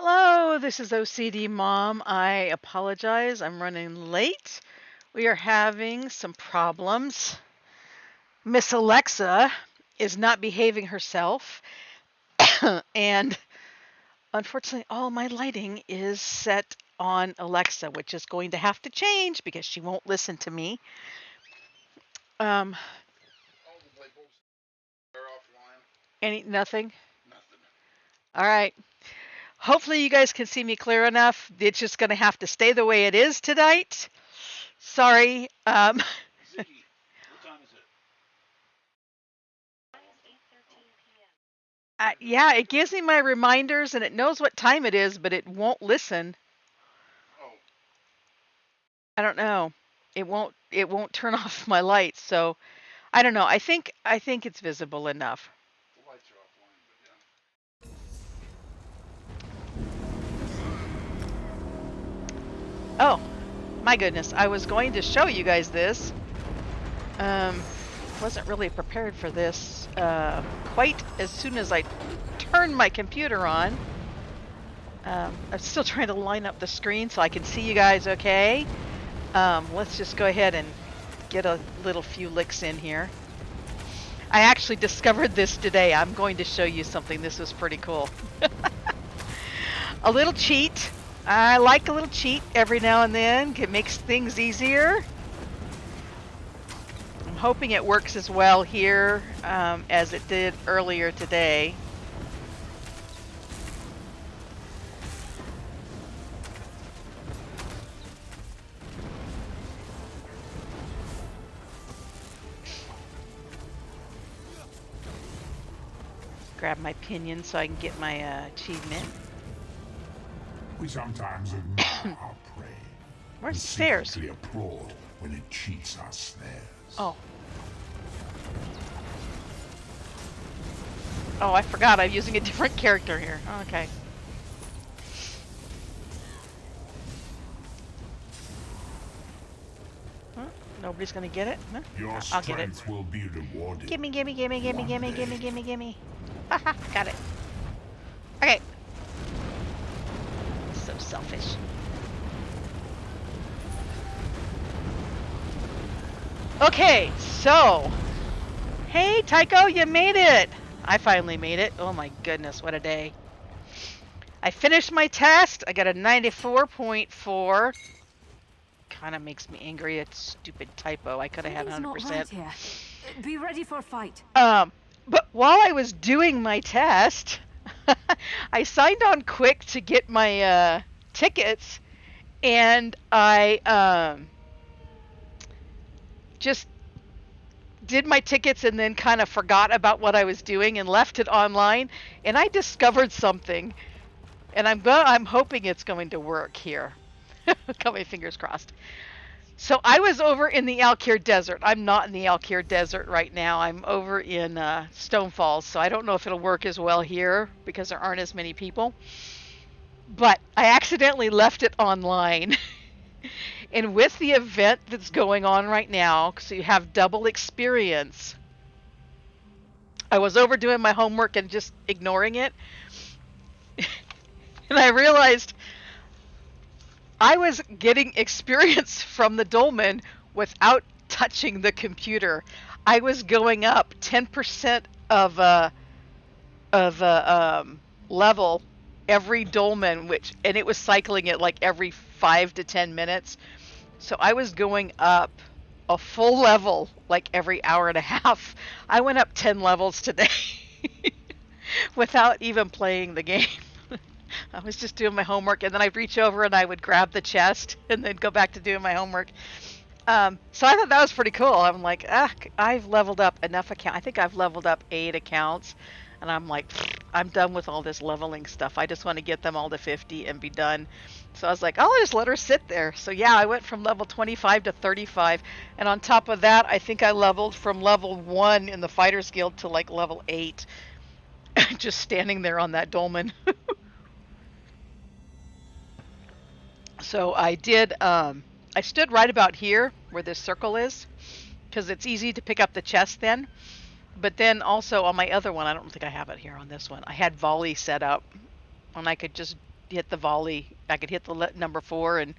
Hello, this is OCD Mom. I apologize, I'm running late. We are having some problems. Miss Alexa is not behaving herself, and unfortunately, all my lighting is set on Alexa, which is going to have to change because she won't listen to me. All the light bulbs are offline. Nothing? Nothing. All right. Hopefully you guys can see me clear enough. It's just going to have to stay the way it is tonight. Sorry. Ziggy, what time is it? Yeah, it gives me my reminders and it knows what time it is, but it won't listen. Oh. I don't know. It won't turn off my lights, so I don't know. I think it's visible enough. The lights are offline, but yeah. Oh, my goodness. I was going to show you guys this. Wasn't really prepared for this quite as soon as I turned my computer on. I'm still trying to line up the screen so I can see you guys okay. Let's just go ahead and get a little few licks in here. I actually discovered this today. I'm going to show you something. This was pretty cool. A little cheat. I like a little cheat every now and then. It makes things easier. I'm hoping it works as well here as it did earlier today. Grab my pinion so I can get my achievement. We sometimes admire our prey. Where's the stairs? We applaud when it cheats our snares. Oh. Oh, I forgot. I'm using a different character here. Okay. Huh? Nobody's gonna get it? Huh? Your I'll get it. strength will be rewarded. Gimme, gimme, gimme, gimme, gimme, gimme, gimme, gimme. Haha, got it. Okay. So selfish. Okay, so. Hey, Tycho, you made it! I finally made it. Oh my goodness, what a day. I finished my test. I got a 94.4. Kind of makes me angry. It's stupid typo. I could have had 100%. Not right here. Be ready for a fight. But while I was doing my test, I signed on quick to get my tickets, and I just did my tickets and then kind of forgot about what I was doing and left it online, and I discovered something, and I'm hoping it's going to work here. Got my fingers crossed. So I was over in the Alkir Desert. I'm not in the Alkir Desert right now. I'm over in Stone Falls, so I don't know if it'll work as well here because there aren't as many people. But I accidentally left it online. And with the event that's going on right now, so you have double experience, I was over doing my homework and just ignoring it. And I realized I was getting experience from the dolmen without touching the computer. I was going up 10% of level every dolmen, and it was cycling it like every 5 to 10 minutes. So I was going up a full level like every hour and a half. I went up 10 levels today without even playing the game. I was just doing my homework, and then I'd reach over and I would grab the chest and then go back to doing my homework. So I thought that was pretty cool. I'm like, I've leveled up enough account. I think I've leveled up 8 accounts, and I'm like, I'm done with all this leveling stuff. I just want to get them all to 50 and be done. So I was like, I'll just let her sit there. So yeah, I went from level 25 to 35, and on top of that, I think I leveled from level 1 in the Fighters Guild to like level 8, just standing there on that dolmen. So I did, I stood right about here where this circle is, because it's easy to pick up the chest then. But then also on my other one, I don't think I have it here on this one, I had volley set up, and I could just hit the volley. I could hit the number 4 and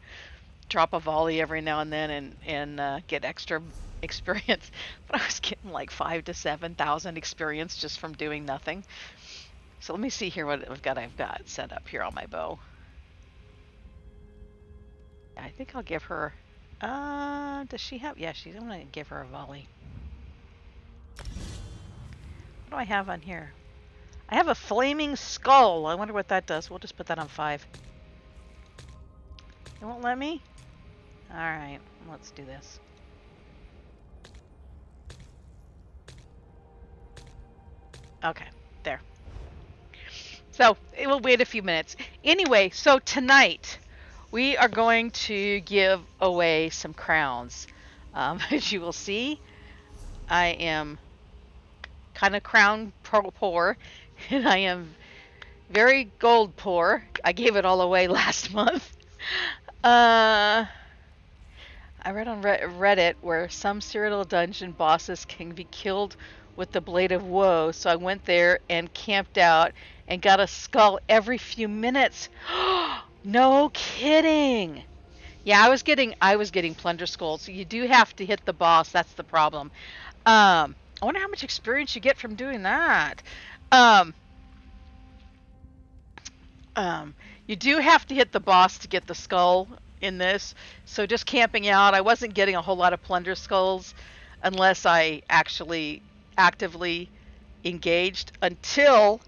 drop a volley every now and then and get extra experience. But I was getting like 5 to 7,000 experience just from doing nothing. So let me see here what I've got set up here on my bow. I think I'll give her. Does she have? Yeah, I'm gonna give her a volley. What do I have on here? I have a flaming skull. I wonder what that does. We'll just put that on 5. It won't let me? Alright, let's do this. Okay, there. So, it will wait a few minutes. Anyway, so tonight, we are going to give away some crowns. As you will see, I am kind of crown poor, and I am very gold poor. I gave it all away last month. I read on Reddit where some Cyrodiil dungeon bosses can be killed with the Blade of Woe, so I went there and camped out and got a skull every few minutes. No kidding. Yeah, I was getting plunder skulls. So you do have to hit the boss. That's the problem. I wonder how much experience you get from doing that. You do have to hit the boss to get the skull in this. So just camping out, I wasn't getting a whole lot of plunder skulls unless I actually actively engaged until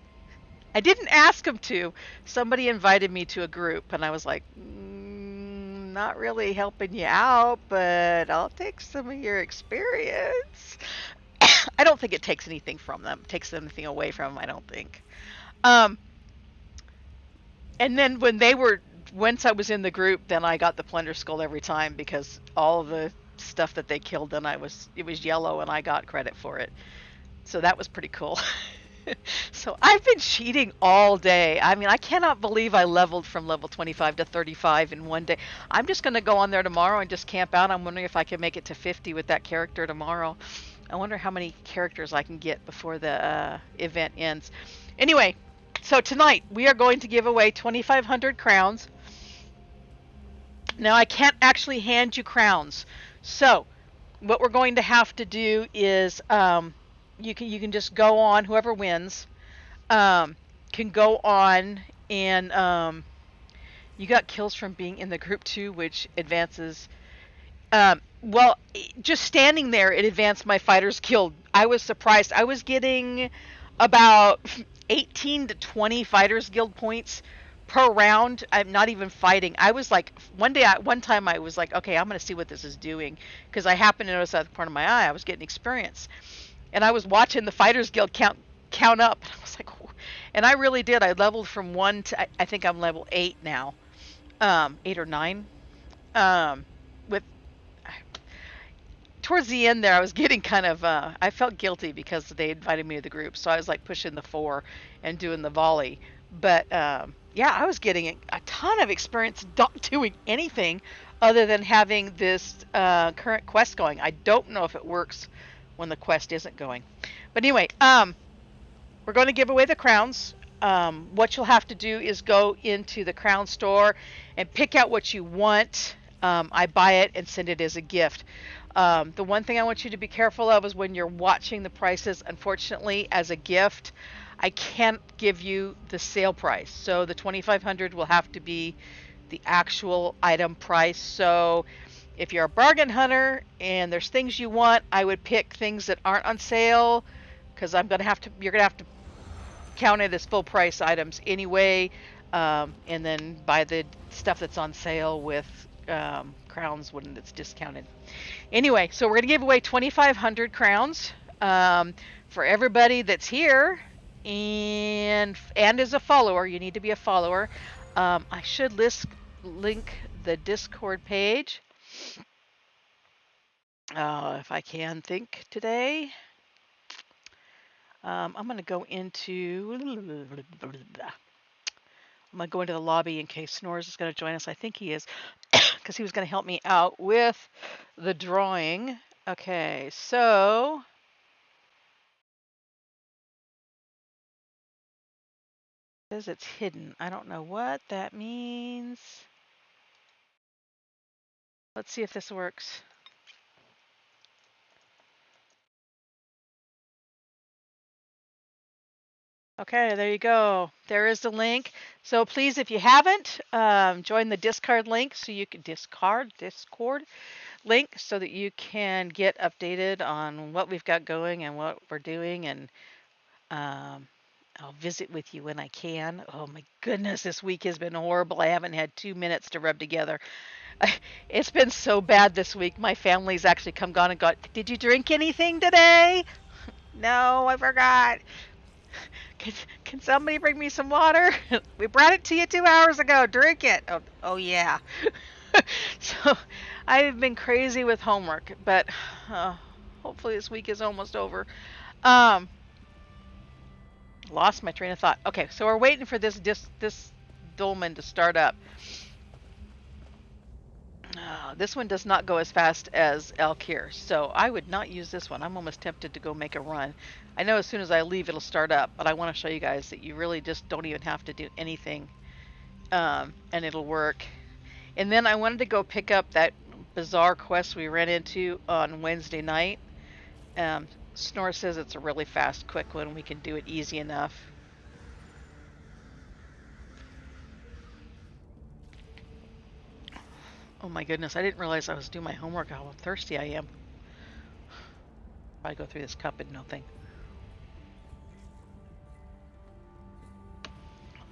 I didn't ask them to. Somebody invited me to a group and I was like, not really helping you out, but I'll take some of your experience. I don't think it takes anything from them. It takes anything away from them, I don't think. And then once I was in the group, then I got the plunder skull every time because all the stuff that they killed, then it was yellow and I got credit for it. So that was pretty cool. So I've been cheating all day. I mean, I cannot believe I leveled from level 25 to 35 in one day. I'm just going to go on there tomorrow and just camp out. I'm wondering if I can make it to 50 with that character tomorrow. I wonder how many characters I can get before the event ends. Anyway, so tonight we are going to give away 2,500 crowns. Now I can't actually hand you crowns. So what we're going to have to do is you can just go on, whoever wins can go on and you got kills from being in the group too, which advances. Well, just standing there, it advanced my fighters guild. I was surprised. I was getting about 18 to 20 fighters guild points per round. I'm not even fighting. I was like, one time I was like, okay, I'm going to see what this is doing, because I happened to notice out of the corner of my eye I was getting experience, and I was watching the fighters guild count up. I was like, and I really did. I leveled from 1 to I think I'm level 8 now, 8 or 9. With towards the end there, I was getting kind of I felt guilty because they invited me to the group, so I was like pushing the 4 and doing the volley. But yeah, I was getting a ton of experience not doing anything other than having this current quest going. I don't know if it works when the quest isn't going. But anyway, we're going to give away the crowns. What you'll have to do is go into the crown store and pick out what you want. I buy it and send it as a gift. The one thing I want you to be careful of is when you're watching the prices. Unfortunately, as a gift, I can't give you the sale price. So the 2,500 will have to be the actual item price. So if you're a bargain hunter and there's things you want, I would pick things that aren't on sale, because you're gonna have to count it as full price items anyway, and then buy the stuff that's on sale with crowns when it's discounted. Anyway, so we're gonna give away 2,500 crowns for everybody that's here and as a follower. You need to be a follower. I should link the Discord page if I can think today. I'm going to go into the lobby in case Snores is going to join us. I think he is, because he was going to help me out with the drawing. Okay, so Says it's hidden. I don't know what that means. Let's see if this works. Okay, there you go. There is the link. So please, if you haven't, join the Discord link so you can Discord link so that you can get updated on what we've got going and what we're doing, and I'll visit with you when I can. Oh my goodness, this week has been horrible. I haven't had 2 minutes to rub together. It's been so bad this week. My family's actually come gone and got, did you drink anything today? No, I forgot. Can somebody bring me some water? We brought it to you 2 hours ago. Drink it. Oh yeah. So I've been crazy with homework, but hopefully this week is almost over. Lost my train of thought. Okay, so we're waiting for this dolmen to start up. This one does not go as fast as Alkir, so I would not use this one. I'm almost tempted to go make a run. I know as soon as I leave it'll start up, but I want to show you guys that you really just don't even have to do anything, and it'll work. And then I wanted to go pick up that bizarre quest we ran into on Wednesday night. Snore says it's a really fast, quick one. We can do it easy enough. Oh my goodness, I didn't realize I was doing my homework, how thirsty I am. I go through this cup and nothing.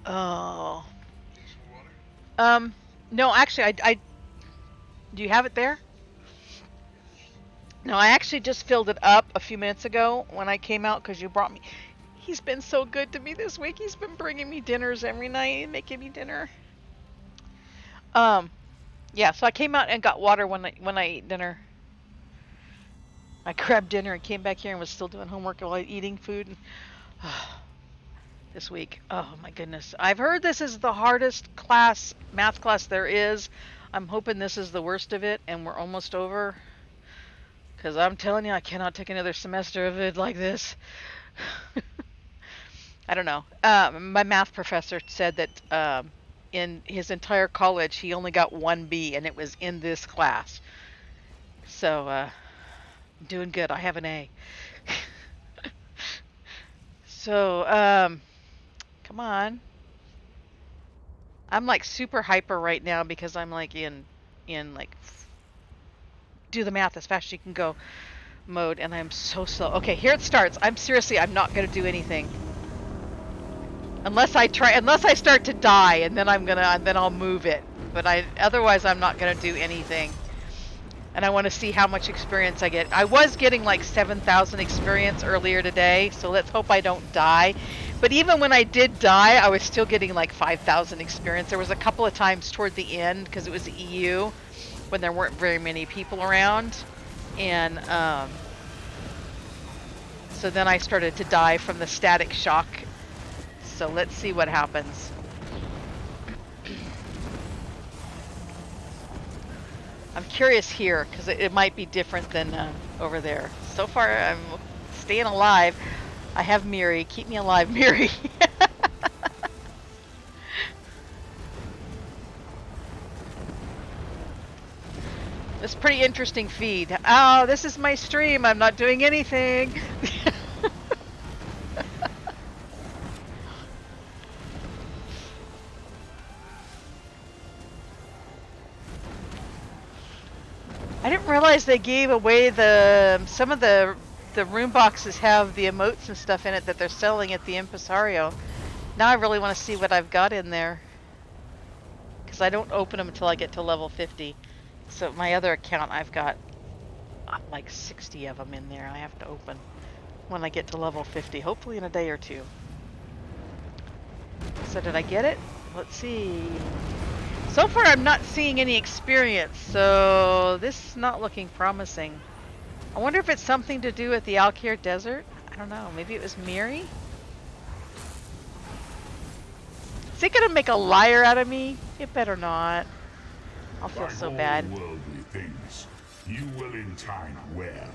Oh. No, actually, I do you have it there? No, I actually just filled it up a few minutes ago when I came out because you brought me. He's been so good to me this week. He's been bringing me dinners every night and making me dinner. Yeah, so I came out and got water when I ate dinner. I grabbed dinner and came back here and was still doing homework while eating food. This week, oh my goodness. I've heard this is the hardest math class there is. I'm hoping this is the worst of it and we're almost over. Because I'm telling you, I cannot take another semester of it like this. I don't know. My math professor said that in his entire college, he only got 1 B, and it was in this class. So, I'm doing good. I have an A. So, come on. I'm like super hyper right now because I'm like in like do the math as fast as you can go mode, and I'm so slow. Okay, here it starts. I'm not gonna do anything unless I start to die, and then I'll move it. But otherwise I'm not gonna do anything. And I want to see how much experience I get. I was getting like 7,000 experience earlier today, so let's hope I don't die. But even when I did die, I was still getting like 5,000 experience. There was a couple of times toward the end because it was the EU when there weren't very many people around, and so then I started to die from the static shock. So let's see what happens. I'm curious here because it might be different than over there. So far I'm staying alive. I have Miri. Keep me alive, Miri. It's pretty interesting feed. Oh, this is my stream. I'm not doing anything. I didn't realize they gave away some of the room boxes have the emotes and stuff in it that they're selling at the Impresario. Now I really want to see what I've got in there, because I don't open them until I get to level 50. So my other account, I've got like 60 of them in there I have to open when I get to level 50, hopefully in a day or two. So did I get it? Let's see. So far I'm not seeing any experience, so this is not looking promising. I wonder if it's something to do with the Alkir Desert? I don't know, maybe it was Miri? Is it gonna make a liar out of me? It better not. I'll feel Like so all bad. worldly things, you will in time well.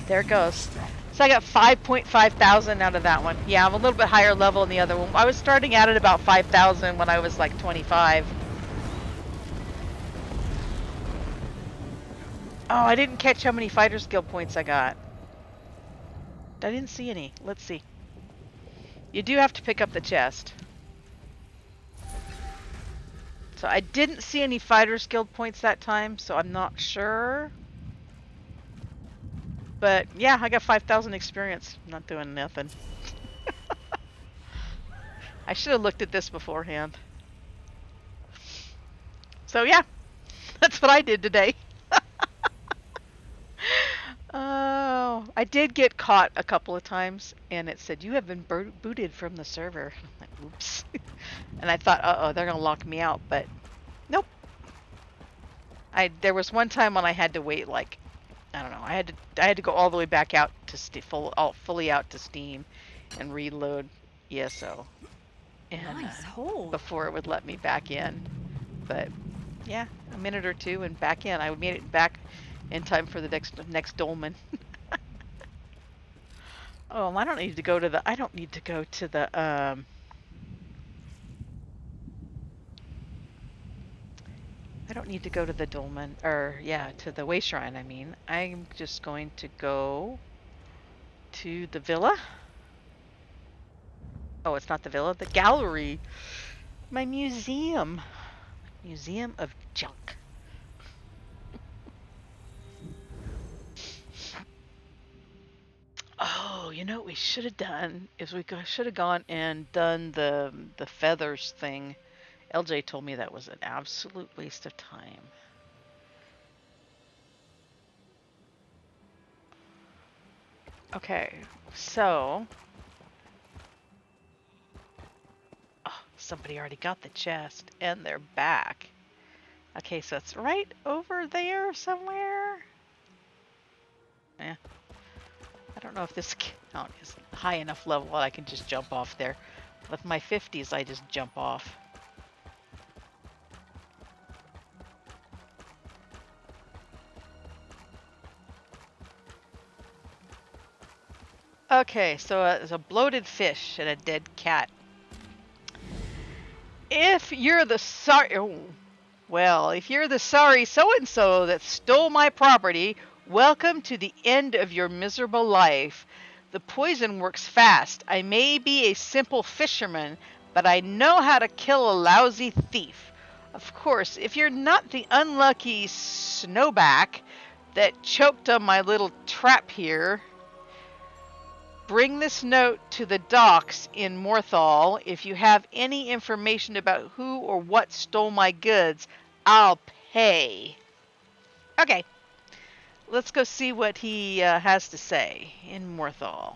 There it goes. So I got 5.5 thousand out of that one. Yeah, I'm a little bit higher level in the other one. I was starting out at about 5,000 when I was like 25. Oh, I didn't catch how many fighter skill points I got. I didn't see any. Let's see. You do have to pick up the chest. So I didn't see any fighter skill points that time, so I'm not sure. But yeah, I got 5,000 experience. Not doing nothing. I should have looked at this beforehand. So yeah, that's what I did today. Oh, I did get caught a couple of times, and it said, you have been booted from the server. I'm like, oops. And I thought, uh-oh, they're going to lock me out, but nope. There was one time when I had to wait, like, I don't know, I had to go all the way back out to fully out to Steam and reload ESO. And Nice hold. before it would let me back in. But yeah, a minute or two and back in. I made it back in time for the next dolmen. Oh, I don't need to go to the I don't need to go to the dolmen, or yeah, to the way shrine, I mean. I'm just going to go to the villa. Oh, it's not the villa, the gallery. My museum. Museum of junk. Oh, you know what we should have done is we should have gone and done the feathers thing. LJ told me that was an absolute waste of time. Okay, so somebody already got the chest and they're back. Okay, so it's right over there somewhere. Yeah. I don't know if this count is high enough level that I can just jump off there. With my 50s, I just jump off. Okay, so there's a bloated fish and a dead cat. If you're the if you're the sorry so-and-so that stole my property, welcome to the end of your miserable life. The poison works fast. I may be a simple fisherman, but I know how to kill a lousy thief. Of course, if you're not the unlucky snowback that choked on my little trap here, bring this note to the docks in Morthal. If you have any information about who or what stole my goods, I'll pay. Okay, let's go see what he has to say in Morthal.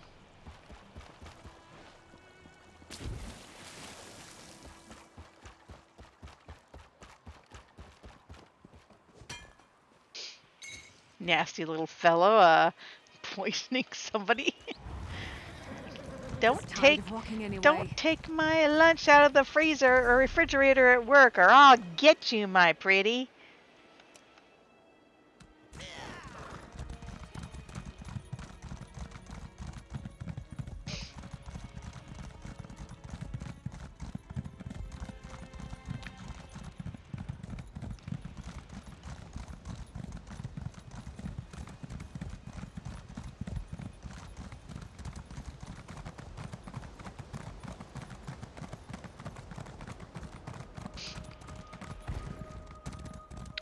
Nasty little fellow, poisoning somebody. Don't take my lunch out of the freezer or refrigerator at work, or I'll get you, my pretty.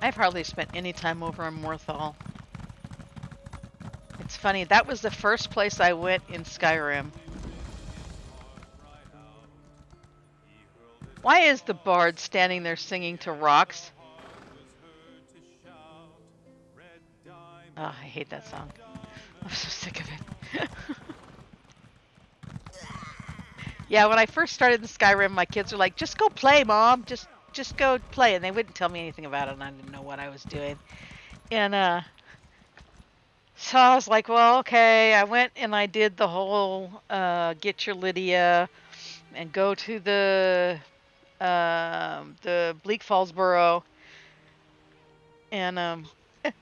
I've hardly spent any time over in Morthal. It's funny, that was the first place I went in Skyrim. Why is the bard standing there singing to rocks? Oh, I hate that song. I'm so sick of it. Yeah, when I first started in Skyrim, my kids were like, just go play, Mom. Just go play. And they wouldn't tell me anything about it, and I didn't know what I was doing. And so I was like, well, okay. I went and I did the whole get your Lydia and go to the Bleak Falls Burrow. And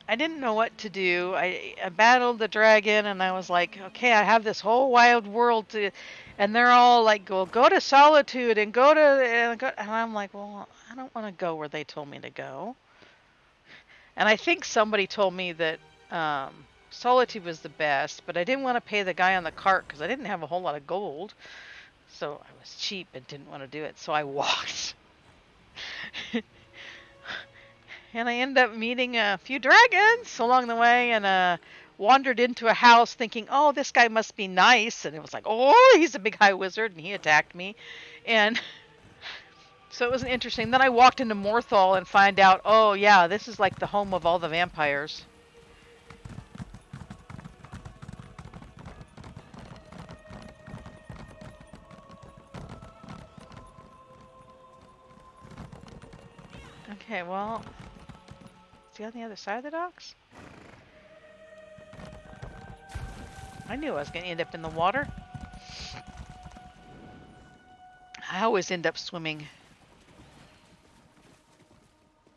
I didn't know what to do. I battled the dragon, and I was like, okay, I have this whole wild world to, and they're all like, go to Solitude and and I'm like, well, I don't want to go where they told me to go. And I think somebody told me that Solitude was the best, but I didn't want to pay the guy on the cart because I didn't have a whole lot of gold. So I was cheap and didn't want to do it, so I walked. And I ended up meeting a few dragons along the way and wandered into a house thinking, oh, this guy must be nice. And it was like, oh, he's a big high wizard and he attacked me. And so it was interesting. Then I walked into Morthal and find out, oh, yeah, this is like the home of all the vampires. Okay, well, is he on the other side of the docks? I knew I was going to end up in the water. I always end up swimming.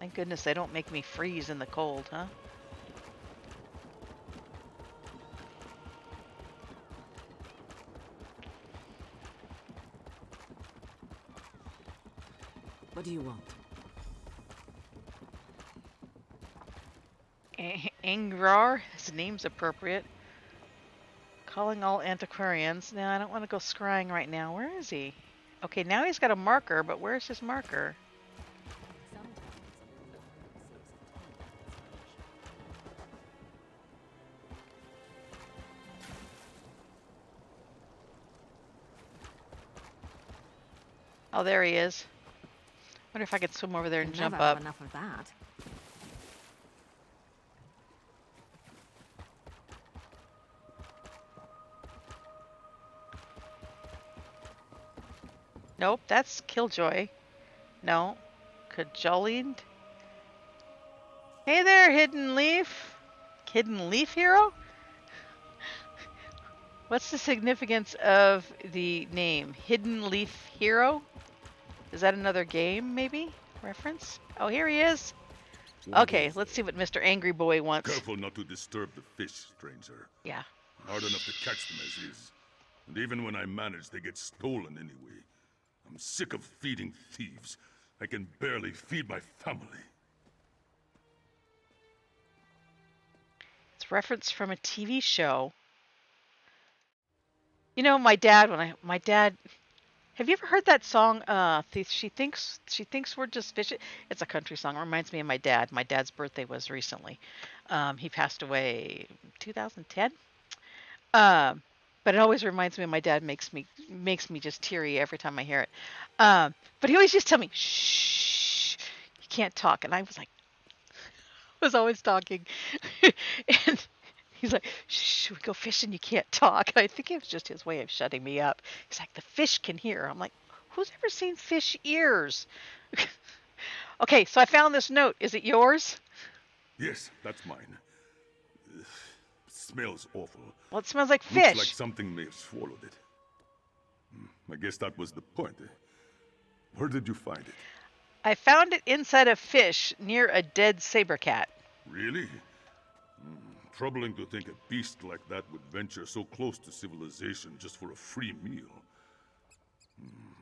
Thank goodness they don't make me freeze in the cold, huh? What do you want? Angrar, his name's appropriate. Calling all antiquarians. No, I don't want to go scrying right now. Where is he? Okay, now he's got a marker, but where's his marker? Oh, there he is. Wonder if I could swim over there and You'll jump never have up. enough of that. Nope, that's Killjoy. No. Kajolind? Hey there, Hidden Leaf. Hidden Leaf Hero? What's the significance of the name? Hidden Leaf Hero? Is that another game, maybe? Reference? Oh, here he is. Okay, let's see what Mr. Angry Boy wants. Careful not to disturb the fish, stranger. Yeah. Hard enough to catch them as is. And even when I manage, they get stolen anyway. I'm sick of feeding thieves. I can barely feed my family. It's reference from a TV show. You know, my dad, have you ever heard that song, she thinks we're just fishing? It's a country song. It reminds me of my dad. My dad's birthday was recently. He passed away 2010. But it always reminds me of my dad, makes me just teary every time I hear it. But he always just tell me, shh, you can't talk. And I was like, I was always talking. And he's like, shh, we go fishing, you can't talk. And I think it was just his way of shutting me up. He's like, the fish can hear. I'm like, who's ever seen fish ears? Okay, so I found this note. Is it yours? Yes, that's mine. Ugh, smells awful. Well, it smells like Looks fish. like something may have swallowed it. I guess that was the point. Where did you find it? I found it inside a fish near a dead saber cat. Really? Troubling to think a beast like that would venture so close to civilization just for a free meal.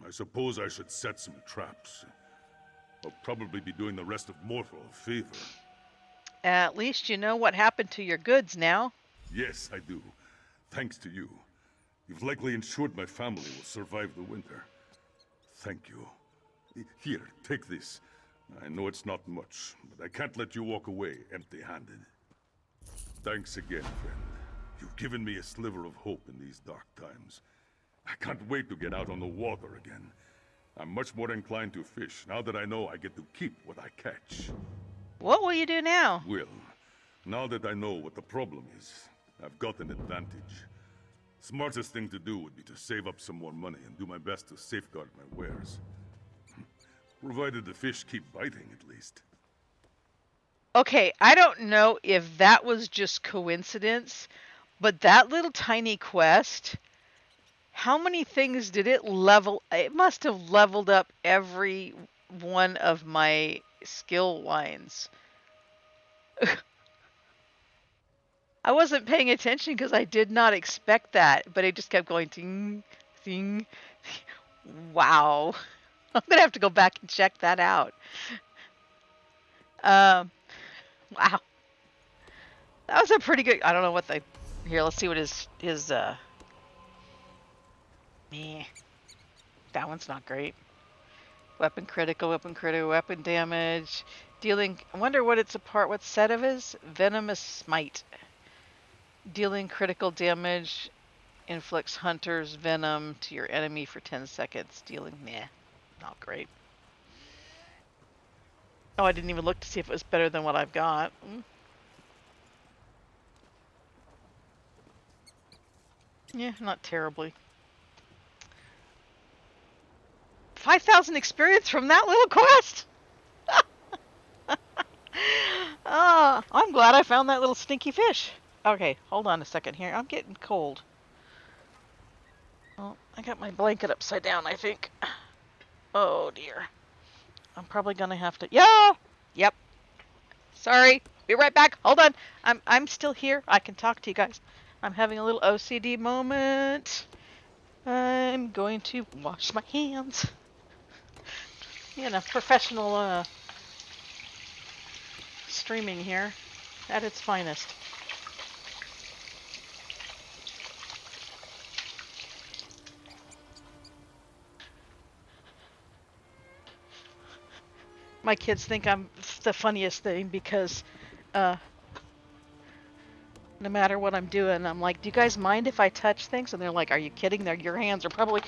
I suppose I should set some traps. I'll probably be doing the rest of Morthal a favor. At least you know what happened to your goods now. Yes, I do. Thanks to you. You've likely ensured my family will survive the winter. Thank you. Here, take this. I know it's not much, but I can't let you walk away empty-handed. Thanks again, friend. You've given me a sliver of hope in these dark times. I can't wait to get out on the water again. I'm much more inclined to fish now that I know I get to keep what I catch. What will you do now? Well, now that I know what the problem is, I've got an advantage. Smartest thing to do would be to save up some more money and do my best to safeguard my wares. Provided the fish keep biting, at least. Okay, I don't know if that was just coincidence, but that little tiny quest, how many things did it level? It must have leveled up every one of my skill lines. I wasn't paying attention because I did not expect that, but it just kept going ting, ting. Wow. I'm gonna have to go back and check that out. Um, wow. That was a pretty good. I don't know what the. Here, let's see what his. Meh. That one's not great. Weapon critical, weapon damage, dealing. I wonder what it's apart. What set of is? Venomous smite. Dealing critical damage, inflicts hunter's venom to your enemy for 10 seconds. Dealing. Meh. Not great. Oh, I didn't even look to see if it was better than what I've got. Yeah, not terribly. 5,000 experience from that little quest! I'm glad I found that little stinky fish. Okay, hold on a second here. I'm getting cold. Oh, I got my blanket upside down, I think. Oh, dear. I'm probably gonna have to... Yeah! Yep. Sorry. Be right back. Hold on. I'm still here. I can talk to you guys. I'm having a little OCD moment. I'm going to wash my hands. You know, professional streaming here at its finest. My kids think I'm the funniest thing because no matter what I'm doing, I'm like, do you guys mind if I touch things? And they're like, are you kidding? Your hands are probably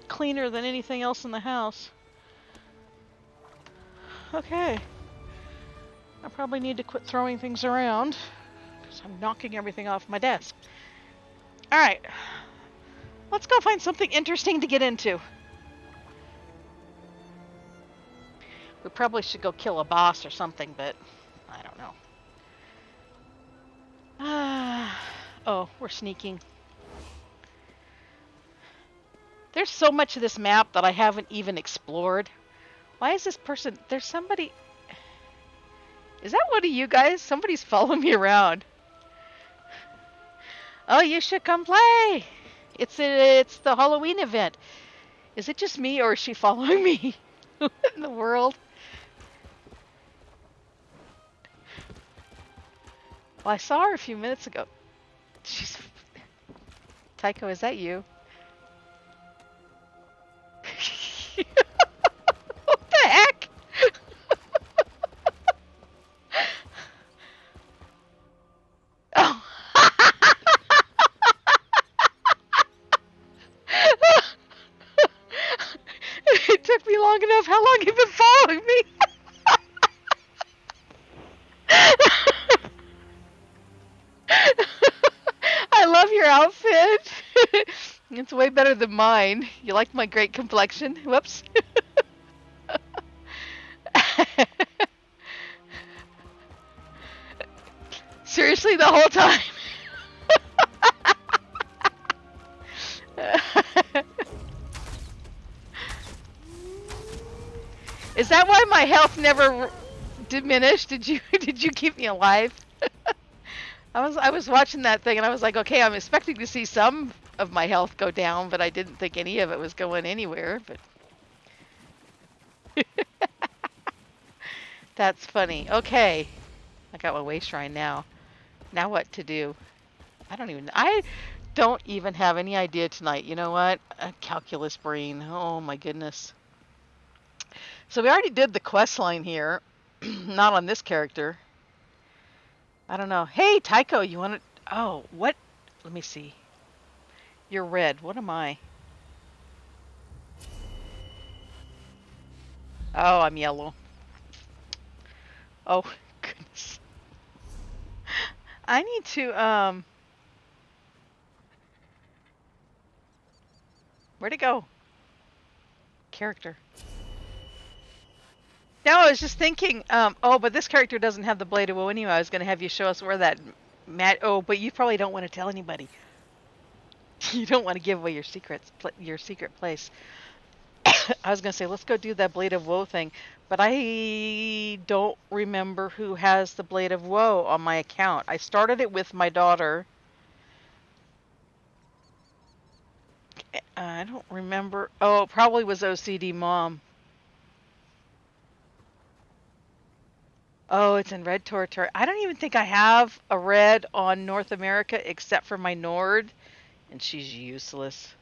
cleaner than anything else in the house. Okay. I probably need to quit throwing things around because I'm knocking everything off my desk. Alright. Let's go find something interesting to get into. We probably should go kill a boss or something, but I don't know. Oh, we're sneaking. There's so much of this map that I haven't even explored. Why is this person... There's somebody... Is that one of you guys? Somebody's following me around. Oh, you should come play. It's the Halloween event. Is it just me or is she following me? Who in the world? Well, I saw her a few minutes ago. She's... Tycho, is that you? What the heck? Oh. It took me long enough. How long have you been following me? I love your outfit. It's way better than mine. You like my great complexion? Whoops. Seriously, the whole time. Is that why my health never diminished? Did you keep me alive? I was watching that thing and I was like, okay, I'm expecting to see some of my health go down, but I didn't think any of it was going anywhere. But that's funny. Okay, I got my way shrine now. Now what to do? I don't even have any idea tonight. You know what? A calculus brain. Oh my goodness. So we already did the quest line here. Not on this character. I don't know. Hey, Tycho, you want to... Oh, what? Let me see. You're red. What am I? Oh, I'm yellow. Oh, goodness. I need to, Where'd it go? Character. No, I was just thinking, oh, but this character doesn't have the Blade of Woe anyway. I was going to have you show us where that oh, but you probably don't want to tell anybody. You don't want to give away your secret place. I was gonna say let's go do that Blade of Woe thing, but I don't remember who has the Blade of Woe on my account. I started it with my daughter. I don't remember. Oh, it probably was OCD Mom. Oh, it's in red territory. I don't even think I have a red on North America except for my Nord, and she's useless.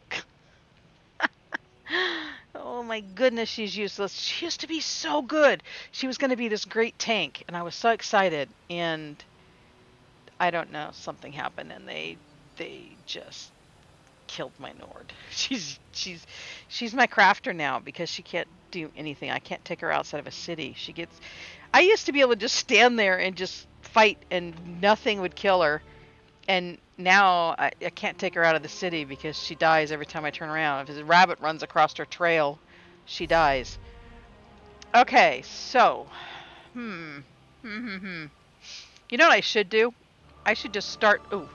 Oh my goodness, she's useless. She used to be so good. She was going to be this great tank, and I was so excited. And I don't know, something happened, and they just killed my Nord. She's my crafter now because she can't do anything. I can't take her outside of a city. She gets. I used to be able to just stand there and just fight, and nothing would kill her. And now I can't take her out of the city because she dies every time I turn around. If a rabbit runs across her trail, she dies. Okay, so, hmm, You know what I should do? I should just start. Ooh,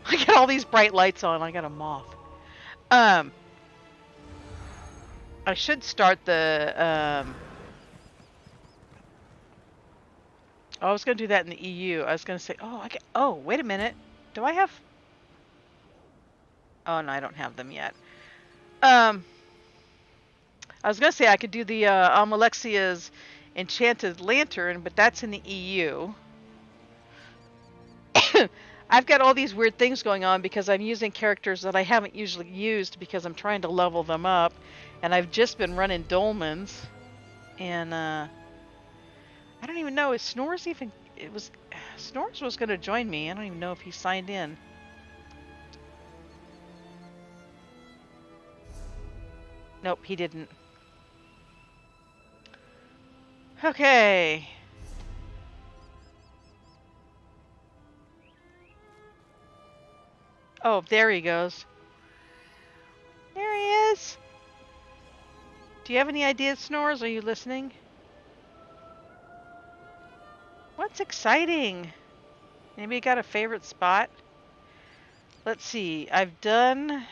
I got all these bright lights on. I got a moth. Um, I should start the. I was gonna do that in the EU. I was gonna say, oh, oh, wait a minute. Do I have? Oh no, I don't have them yet. I was gonna say I could do the Almalexia's Enchanted Lantern, but that's in the EU. I've got all these weird things going on because I'm using characters that I haven't usually used because I'm trying to level them up, and I've just been running dolmens, and I don't even know, is Snores even, Snores was going to join me. I don't even know if he signed in. Nope, he didn't. Okay. Oh, there he goes. There he is. Do you have any ideas, Snores? Are you listening? What's exciting? Anybody got a favorite spot? Let's see. I've done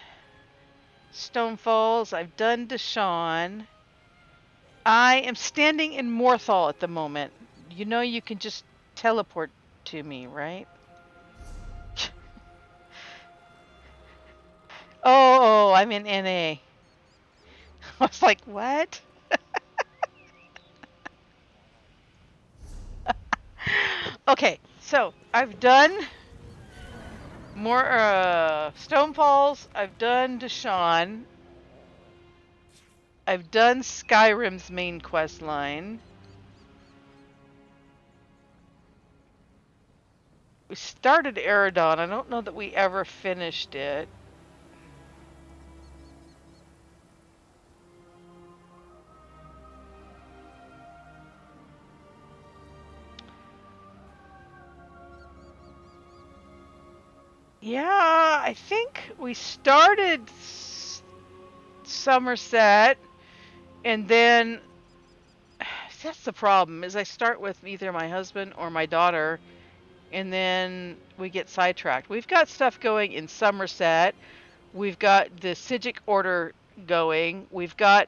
Stonefalls. I've done Deshawn. I am standing in Morthal at the moment. You know you can just teleport to me, right? Oh, I'm in NA. I was like, what? Okay, so I've done more Stonefalls. I've done Deshawn. I've done Skyrim's main quest line. We started Eridon. I don't know that we ever finished it. Yeah, I think we started Somerset, and then that's the problem, is I start with either my husband or my daughter, and then we get sidetracked. We've got stuff going in Somerset. We've got the Psijic Order going. We've got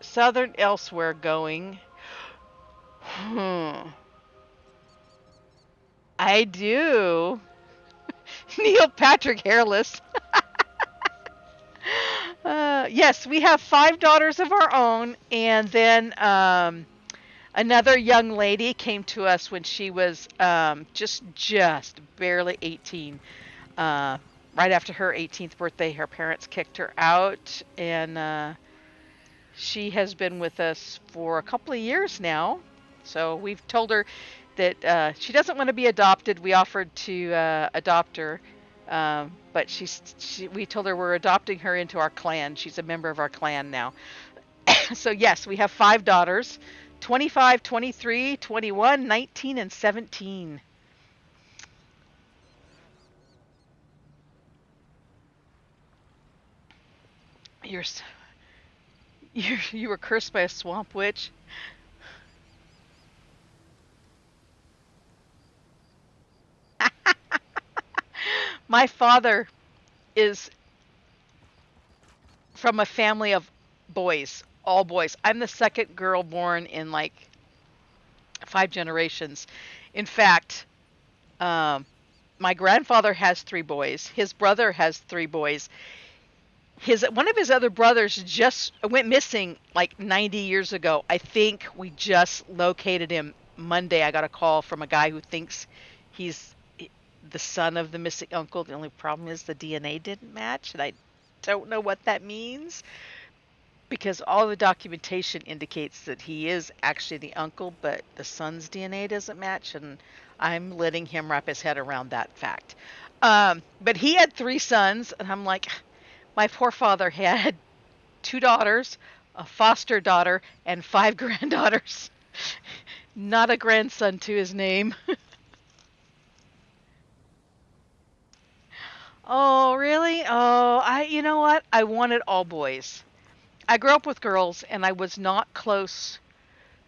Southern Elsewhere going. I do. Neil Patrick Hairless. Yes, we have 5 daughters of our own, and then another young lady came to us when she was just barely 18. Right after her 18th birthday, her parents kicked her out, and she has been with us for a couple of years now. So we've told her that she doesn't want to be adopted. We offered to adopt her, but we told her we're adopting her into our clan. She's a member of our clan now. So yes, we have 5 daughters, 25, 23, 21, 19, and 17. You were cursed by a swamp witch. My father is from a family of Boys, all boys. I'm the second girl born in like 5 generations. In fact, um, my grandfather has 3 boys. His brother has 3 boys. His one of his other brothers just went missing like 90 years ago. I think we just located him Monday. I got a call from a guy who thinks he's the son of the missing uncle. The only problem is the DNA didn't match, and I don't know what that means because all the documentation indicates that he is actually the uncle, but the son's DNA doesn't match, and I'm letting him wrap his head around that fact. But he had 3 sons, and I'm like, my poor father had 2 daughters, a foster daughter, and 5 granddaughters. Not a grandson to his name. Oh, really? Oh, you know what? I wanted all boys. I grew up with girls, and I was not close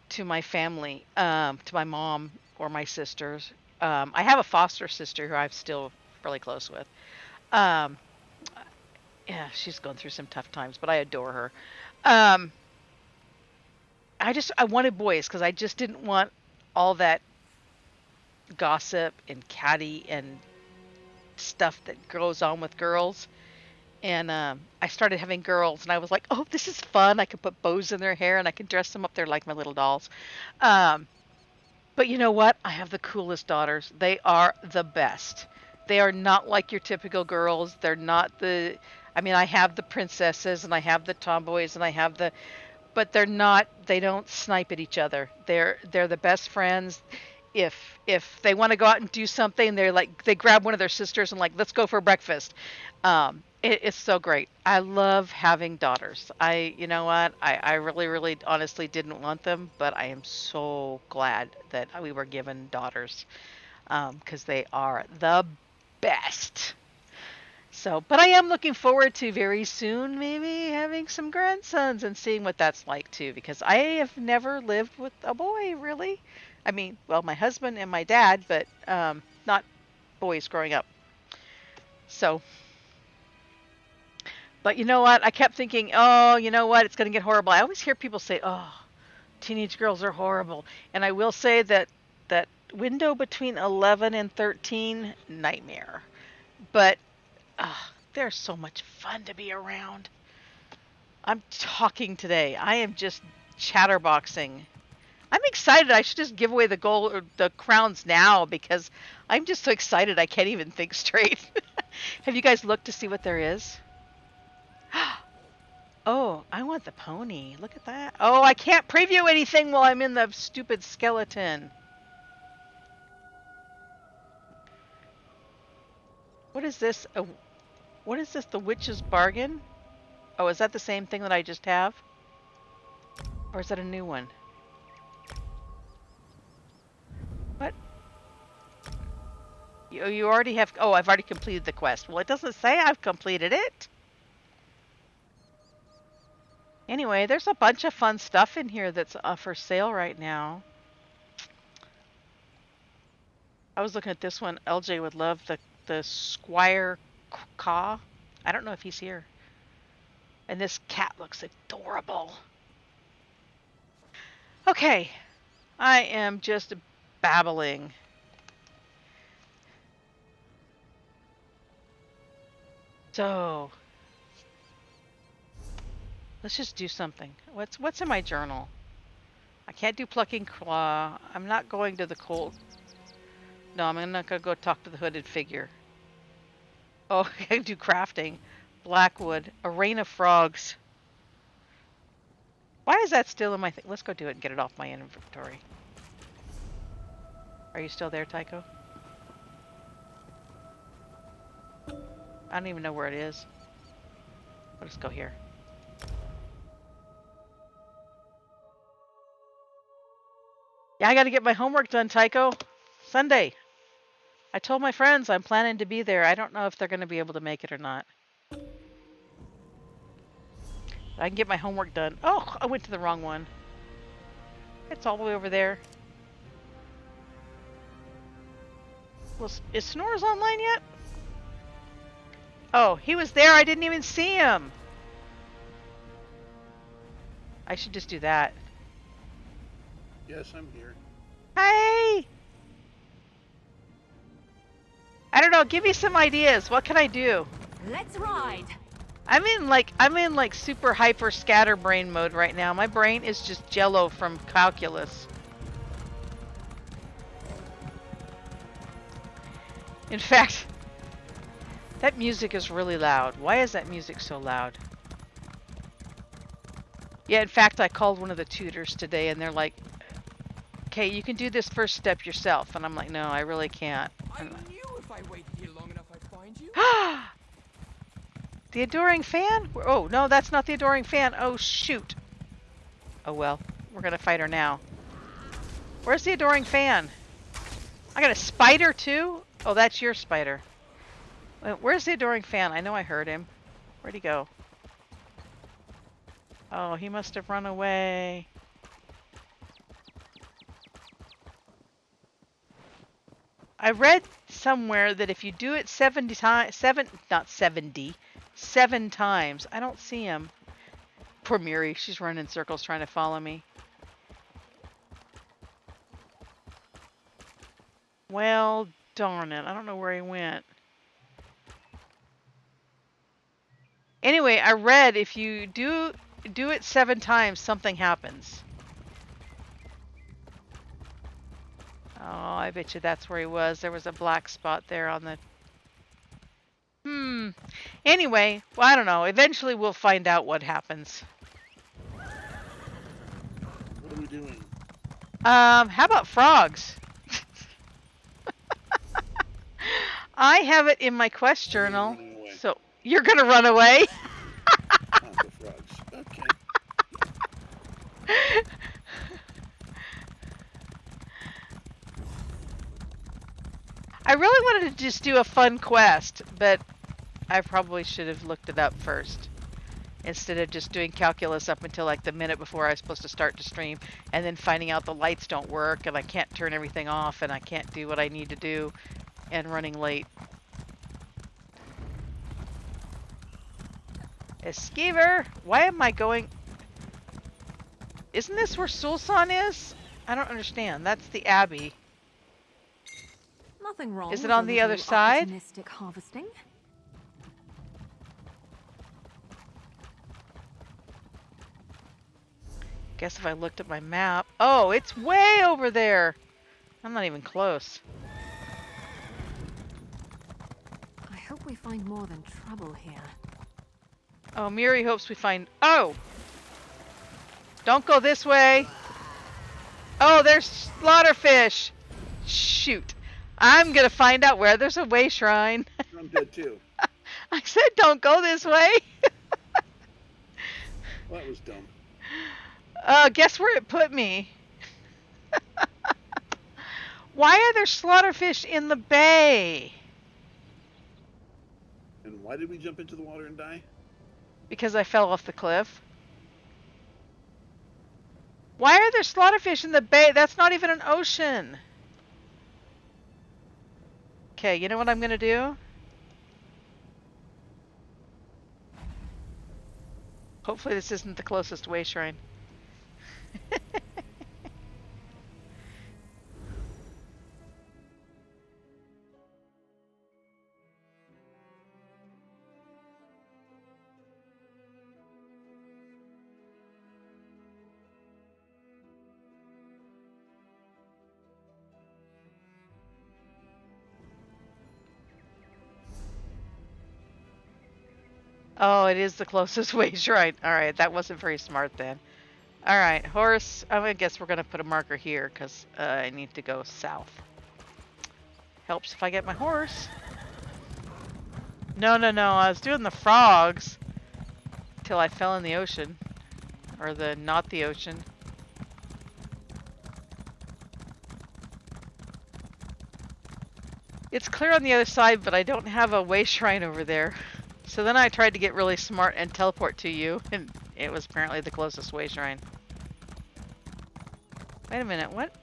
to my family, to my mom or my sisters. I have a foster sister who I'm still really close with. Um, yeah, she's going through some tough times, but I adore her. Um, I wanted boys because I just didn't want all that gossip and catty and stuff that goes on with girls. And I started having girls, and I was like, oh, this is fun. I can put bows in their hair, and I can dress them up. They're like my little dolls. Um, but you know what? I have the coolest daughters. They are the best. They are not like your typical girls. They're not the. I mean, I have the princesses, and I have the tomboys, and I have the. But they're not. They don't snipe at each other. They're the best friends. If they want to go out and do something, they're like they grab one of their sisters and like let's go for breakfast. It's so great. I love having daughters. You know what? I really, really, honestly didn't want them, but I am so glad that we were given daughters, because they are the best. So, but I am looking forward to very soon maybe having some grandsons and seeing what that's like too, because I have never lived with a boy really. I mean, well, my husband and my dad, but not boys growing up. So, but you know what? I kept thinking, oh, you know what? It's going to get horrible. I always hear people say, oh, teenage girls are horrible. And I will say that window between 11 and 13, nightmare. But they're so much fun to be around. I'm talking today. I am just chatterboxing. I'm excited. I should just give away the gold or the crowns now because I'm just so excited I can't even think straight. Have you guys looked to see what there is? Oh, I want the pony. Look at that. Oh, I can't preview anything while I'm in the stupid skeleton. What is this? What is this? The Witch's Bargain? Oh, is that the same thing that I just have? Or is that a new one? What? You already have... Oh, I've already completed the quest. Well, it doesn't say I've completed it. Anyway, there's a bunch of fun stuff in here that's for sale right now. I was looking at this one. LJ would love the Squire Caw. I don't know if he's here. And this cat looks adorable. Okay. I am just babbling. So, let's just do something. What's in my journal? I can't do plucking claw. I'm not going to the cold. No, I'm not gonna go talk to the hooded figure. Oh, I can do crafting. Blackwood. A rain of frogs. Why is that still in my thing? Let's go do it and get it off my inventory. Are you still there, Tycho? I don't even know where it is. Let's go here. Yeah, I gotta get my homework done, Tycho. Sunday. I told my friends I'm planning to be there. I don't know if they're gonna be able to make it or not. I can get my homework done. Oh, I went to the wrong one. It's all the way over there. Well, is Snores online yet? Oh, he was there. I didn't even see him. I should just do that. Yes, I'm here. Hey! I don't know, give me some ideas. What can I do? Let's ride. I'm in like super hyper scatterbrain mode right now. My brain is just jello from calculus. In fact, that music is really loud. Why is that music so loud? Yeah, in fact, I called one of the tutors today and they're like, okay, you can do this first step yourself. And I'm like, no, I really can't. I knew if I waited here long enough I'd find you. The Adoring Fan? Oh, no, that's not the Adoring Fan. Oh, shoot. Oh, well. We're going to fight her now. Where's the Adoring Fan? I got a spider, too? Oh, that's your spider. Where's the Adoring Fan? I know I heard him. Where'd he go? Oh, he must have run away. I read somewhere that if you do it 7 times, seven times. I don't see him. Poor Miri, she's running in circles trying to follow me. Well, darn it. I don't know where he went. Anyway, I read if you do it 7 times, something happens. Oh, I bet you that's where he was. There was a black spot there on the... Anyway, well, I don't know. Eventually we'll find out what happens. What are we doing? How about frogs? I have it in my quest journal. Running away. So, you're gonna run away? The frogs. Okay. I really wanted to just do a fun quest, but I probably should have looked it up first. Instead of just doing calculus up until like the minute before I was supposed to start to stream, and then finding out the lights don't work, and I can't turn everything off, and I can't do what I need to do, and running late. Esquiver! Why am I going... Isn't this where Sulsan is? I don't understand. That's the Abbey. Nothing wrong. Is it with on a the other little side? opportunistic harvesting. Guess if I looked at my map... Oh, it's way over there! I'm not even close. I hope we find more than trouble here. Oh, Miri hopes we find... Oh! Don't go this way! Oh, there's slaughterfish! Shoot. I'm gonna find out where there's a way shrine. I'm dead too. I said don't go this way! Well, that was dumb. Guess where it put me? Why are there slaughterfish in the bay? And why did we jump into the water and die? Because I fell off the cliff. Why are there slaughterfish in the bay? That's not even an ocean. Okay, you know what I'm gonna do? Hopefully this isn't the closest way shrine. Oh, it is the closest way shrine. Alright, that wasn't very smart then. Alright, horse. I guess we're going to put a marker here because I need to go south. Helps if I get my horse. No, I was doing the frogs till I fell in the ocean. Or not the ocean. It's clear on the other side, but I don't have a way shrine over there. So then I tried to get really smart and teleport to you, and it was apparently the closest way shrine. Wait a minute, what?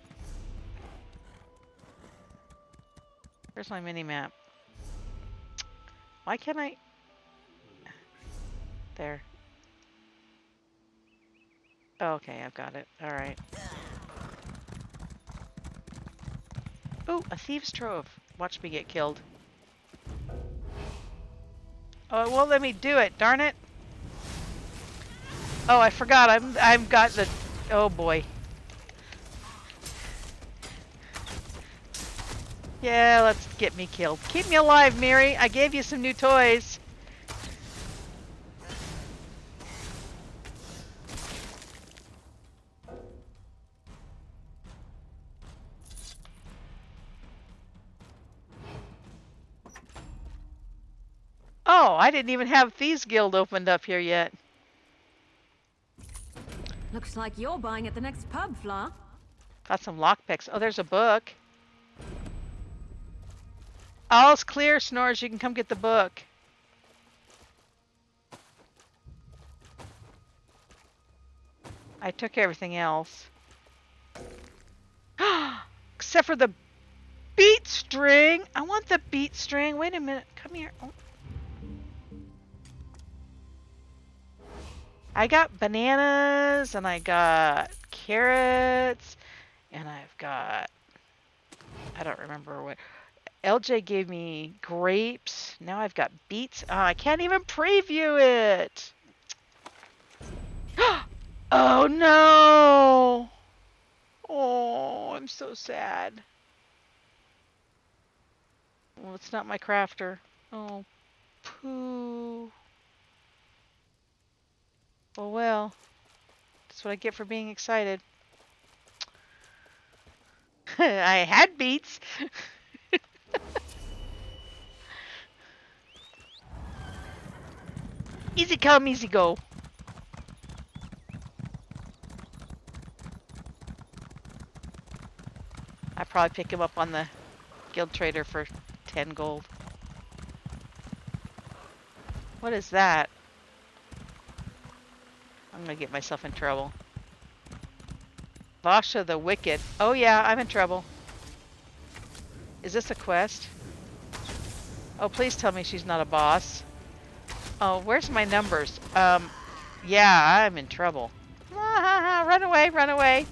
Where's my mini-map? Why can't I... There. Okay, I've got it. All right. Ooh, a thieves' trove. Watch me get killed. Oh, it won't let me do it. Darn it. Oh, I forgot. I've got the. Oh boy. Yeah, let's get me killed. Keep me alive, Miri. I gave you some new toys. Oh, I didn't even have Thieves Guild opened up here yet. Looks like you're buying at the next pub, Fla. Got some lockpicks. Oh, there's a book. All's clear, Snores. You can come get the book. I took everything else. Except for the beat string. I want the beat string. Wait a minute. Come here. Oh. I got bananas and I got carrots and I've got, I don't remember what. LJ gave me grapes. Now I've got beets. Oh, I can't even preview it. Oh no. Oh, I'm so sad. Well, it's not my crafter. Oh, poo. Oh well. That's what I get for being excited. I had beets. Easy come, easy go. I probably pick him up on the guild trader for 10 gold. What is that? I'm gonna get myself in trouble. Vasha the Wicked. Oh yeah, I'm in trouble. Is this a quest? Oh, please tell me she's not a boss. Oh, where's my numbers? Yeah, I'm in trouble. Run away, run away.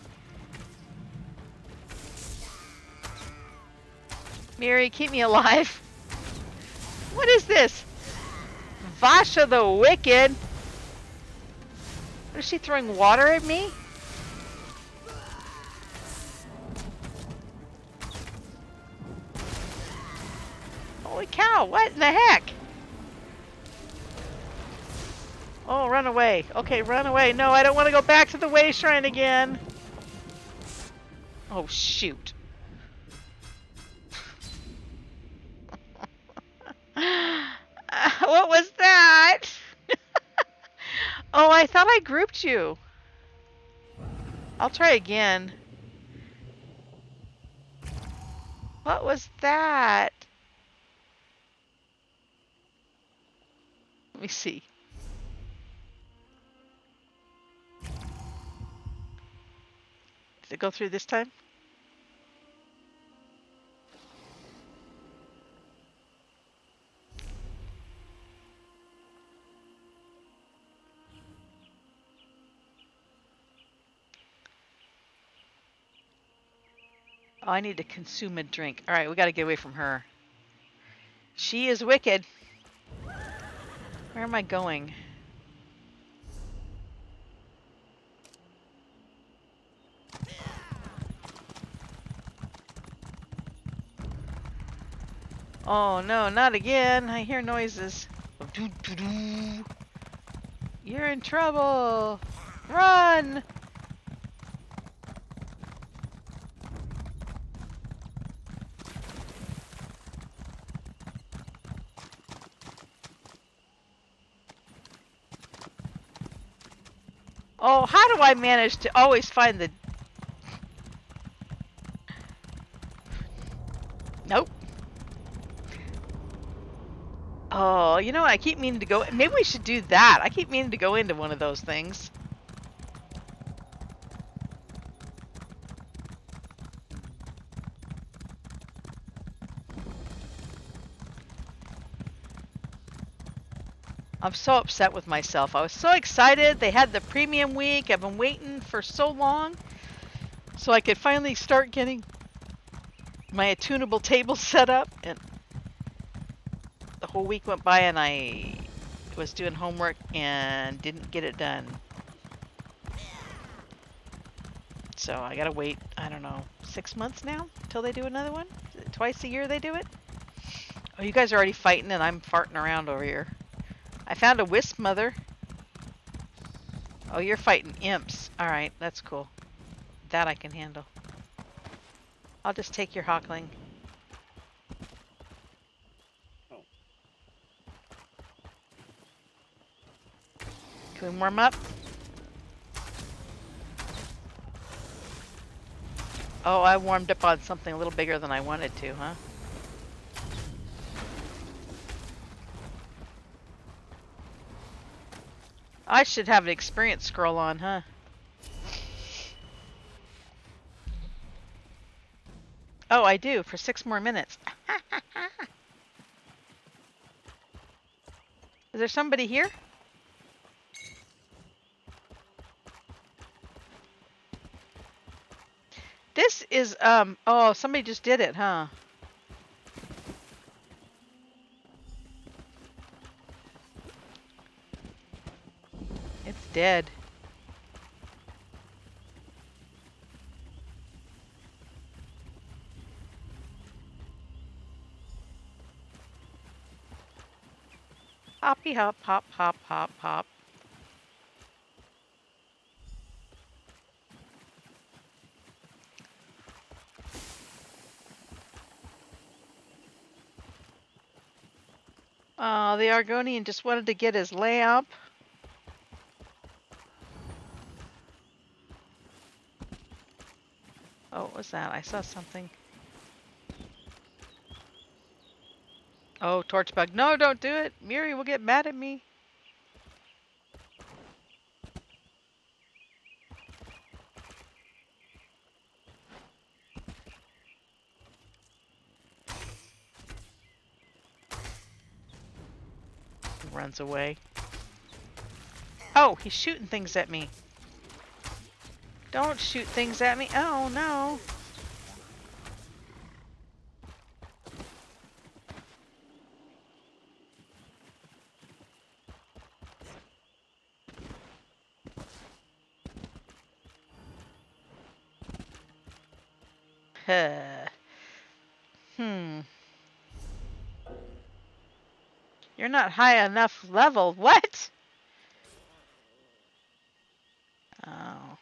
Miri, keep me alive. What is this? Vasha the Wicked? Is she throwing water at me? Holy cow, what in the heck? Oh, run away. Okay, run away. No, I don't want to go back to the Way Shrine again. Oh, shoot. What was that? Oh, I thought I grouped you. I'll try again. What was that? Let me see. Did it go through this time? Oh, I need to consume a drink. All right, we got to get away from her. She is wicked. Where am I going? Oh no, not again. I hear noises. You're in trouble. Run! Oh, how do I manage to always find the... Nope. Oh, you know what? I keep meaning to go... Maybe we should do that. I keep meaning to go into one of those things. I'm so upset with myself. I was so excited. They had the premium week. I've been waiting for so long so I could finally start getting my attunable table set up, and the whole week went by and I was doing homework and didn't get it done. So I gotta wait, I don't know, 6 months now till they do another one? Is it twice a year they do it? Oh, you guys are already fighting and I'm farting around over here. I found a wisp mother. Oh, you're fighting imps. Alright, that's cool. That I can handle. I'll just take your Hawkling. Oh. Can we warm up? Oh, I warmed up on something a little bigger than I wanted to, huh? I should have an experience scroll on, huh? Oh, I do, for 6 more minutes. Is there somebody here? This is, oh, somebody just did it, huh? It's dead. Hoppy hop, hop, hop, hop, hop. The Argonian just wanted to get his lamp. Oh, what was that? I saw something. Oh, Torchbug. No, don't do it. Miri will get mad at me. He runs away. Oh, he's shooting things at me. Don't shoot things at me. Oh, no. Hmm. You're not high enough level. What? Oh.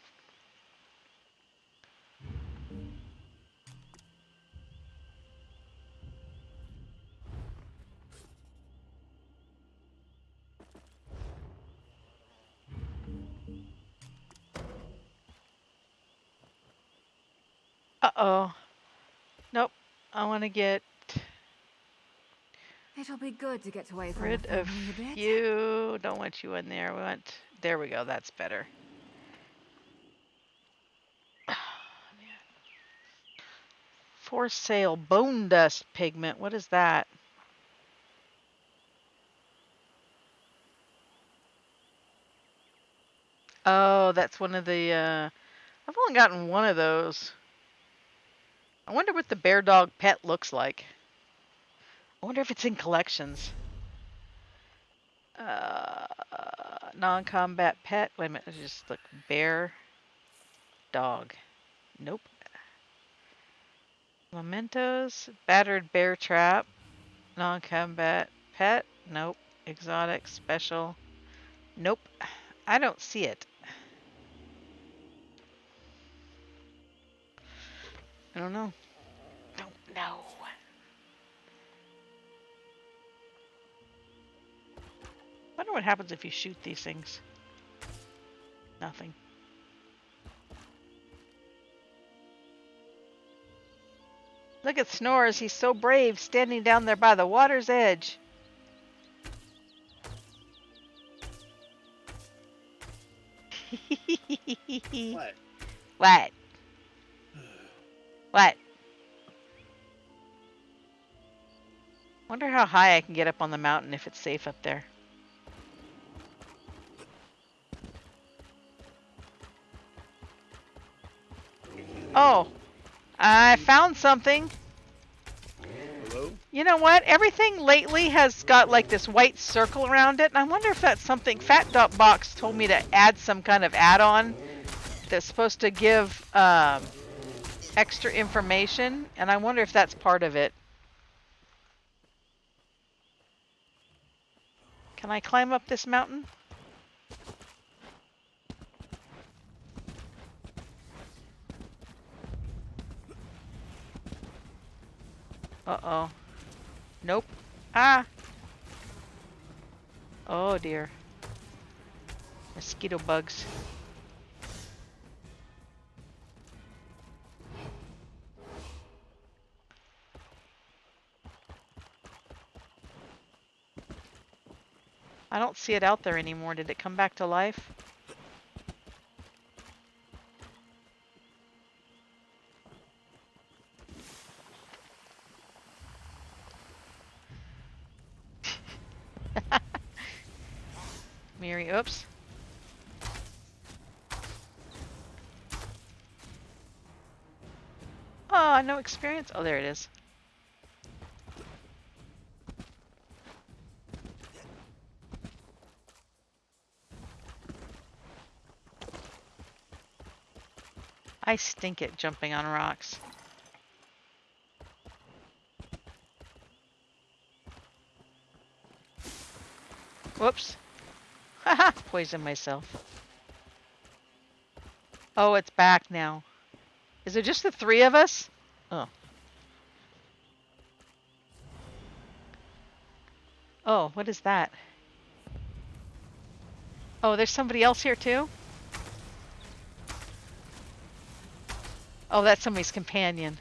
Uh-oh. Nope. I want to get It'll be good to get away from rid the of family a bit. you. Don't want you in there. We want... There we go. That's better. For sale, bone dust pigment. What is that? Oh, that's one of the, I've only gotten one of those. I wonder what the bear dog pet looks like. I wonder if it's in collections. Non-combat pet. Wait a minute. Let's just look. Bear dog. Nope. Mementos. Battered bear trap. Non-combat pet. Nope. Exotic. Special. Nope. I don't see it. I don't know. Don't know. Wonder what happens if you shoot these things. Nothing. Look at Snores. He's so brave, standing down there by the water's edge. What? What? What? Wonder how high I can get up on the mountain if it's safe up there. Oh, I found something. Hello? You know what? Everything lately has got like this white circle around it, and I wonder if that's something. Fat.box told me to add some kind of add-on that's supposed to give extra information, and I wonder if that's part of it. Can I climb up this mountain? Uh-oh. Nope. Ah! Oh dear. Mosquito bugs. I don't see it out there anymore. Did it come back to life? Mary, oops. Oh, no experience? Oh, there it is. I stink at jumping on rocks. Whoops. Haha, poisoned myself. Oh, it's back now. Is it just the three of us? Oh. Oh, what is that? Oh, there's somebody else here too? Oh, that's somebody's companion.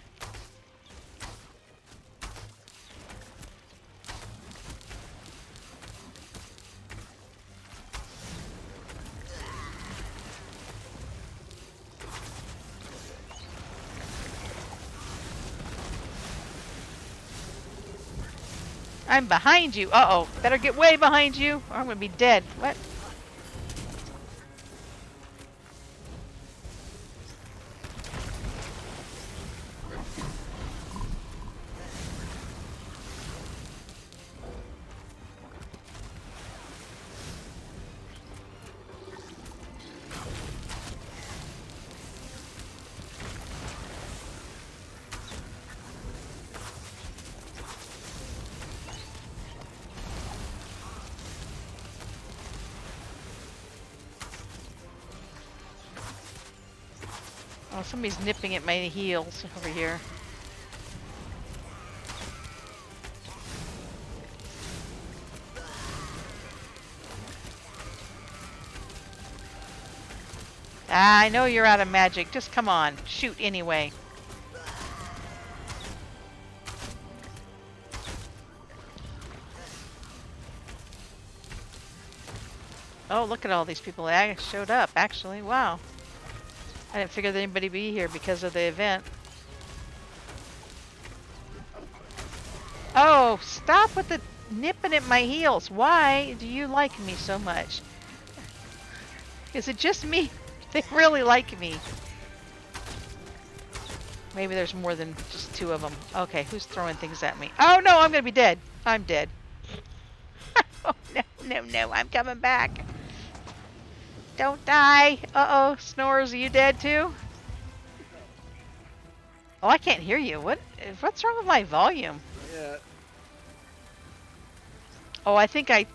I'm behind you. Uh-oh. Better get way behind you or I'm going to be dead. What? Oh, somebody's nipping at my heels over here. Ah, I know you're out of magic. Just come on. Shoot anyway. Oh, look at all these people that showed up, actually. Wow. I didn't figure that anybody would be here because of the event. Oh, stop with the nipping at my heels. Why do you like me so much? Is it just me? They really like me. Maybe there's more than just two of them. Okay, who's throwing things at me? Oh no, I'm gonna be dead. I'm dead. Oh, no, I'm coming back. Don't die. Uh-oh, Snores, are you dead too? Oh, I can't hear you. What's wrong with my volume? Yeah. Oh, I think I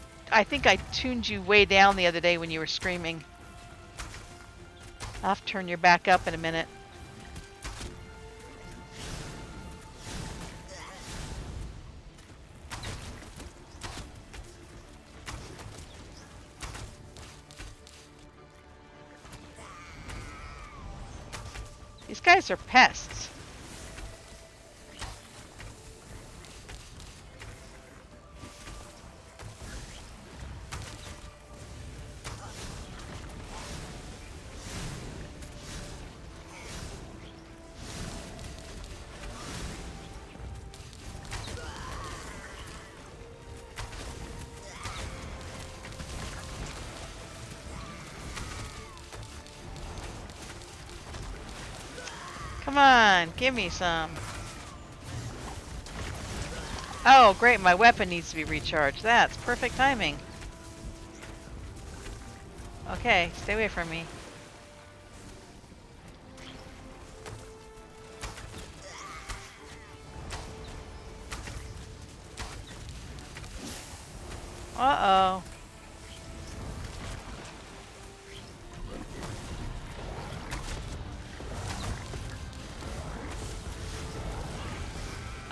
tuned you way down the other day when you were screaming. I'll have to turn your back up in a minute. These guys are pests. Come on, give me some. Oh, great, my weapon needs to be recharged. That's perfect timing. Okay, stay away from me. Uh-oh.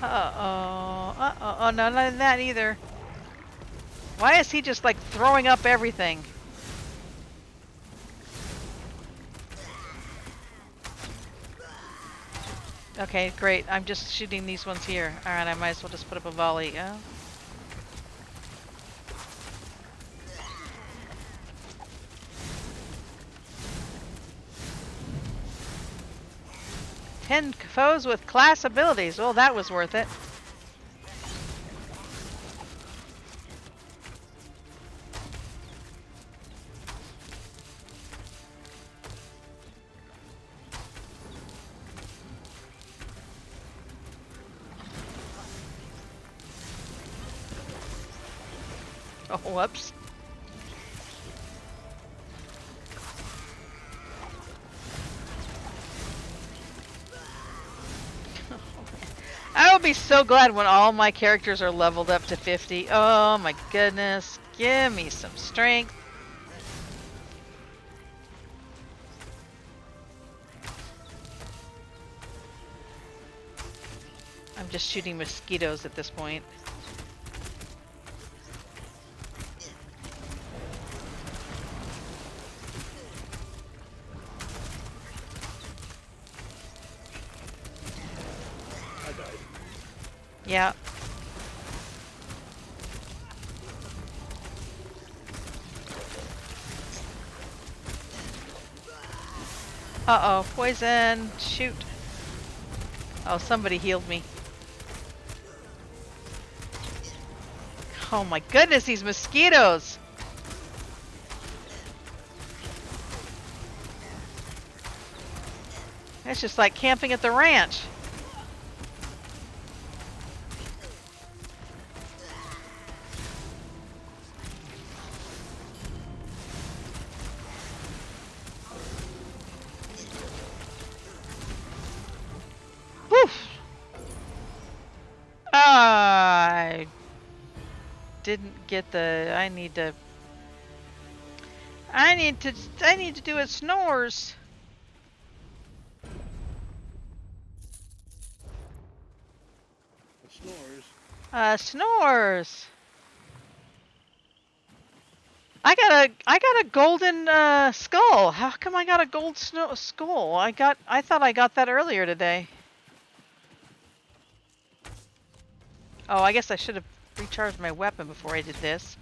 Uh-oh. Uh-oh. Oh, no, not that either. Why is he just, like, throwing up everything? Okay, great. I'm just shooting these ones here. Alright, I might as well just put up a volley. Oh. Ten foes with class abilities. Well, that was worth it. Oh, whoops. I will be so glad when all my characters are leveled up to 50. Oh my goodness. Give me some strength. I'm just shooting mosquitoes at this point. I died. Yeah. Uh-oh, poison. Shoot. Oh, somebody healed me. Oh my goodness, these mosquitoes! It's just like camping at the ranch. Woof! I didn't get the... I need to do it snores. It snores. Snores. I got a golden skull. How come I got a gold skull? I thought I got that earlier today. Oh, I guess I should have recharged my weapon before I did this.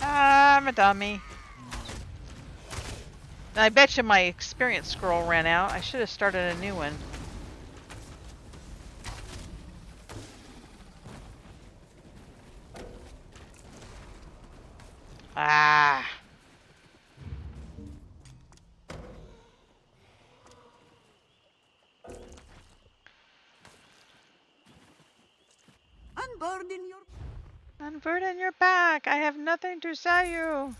I'm a dummy. I bet you my experience scroll ran out. I should have started a new one. Ah. Unburden your back. I have nothing to sell you.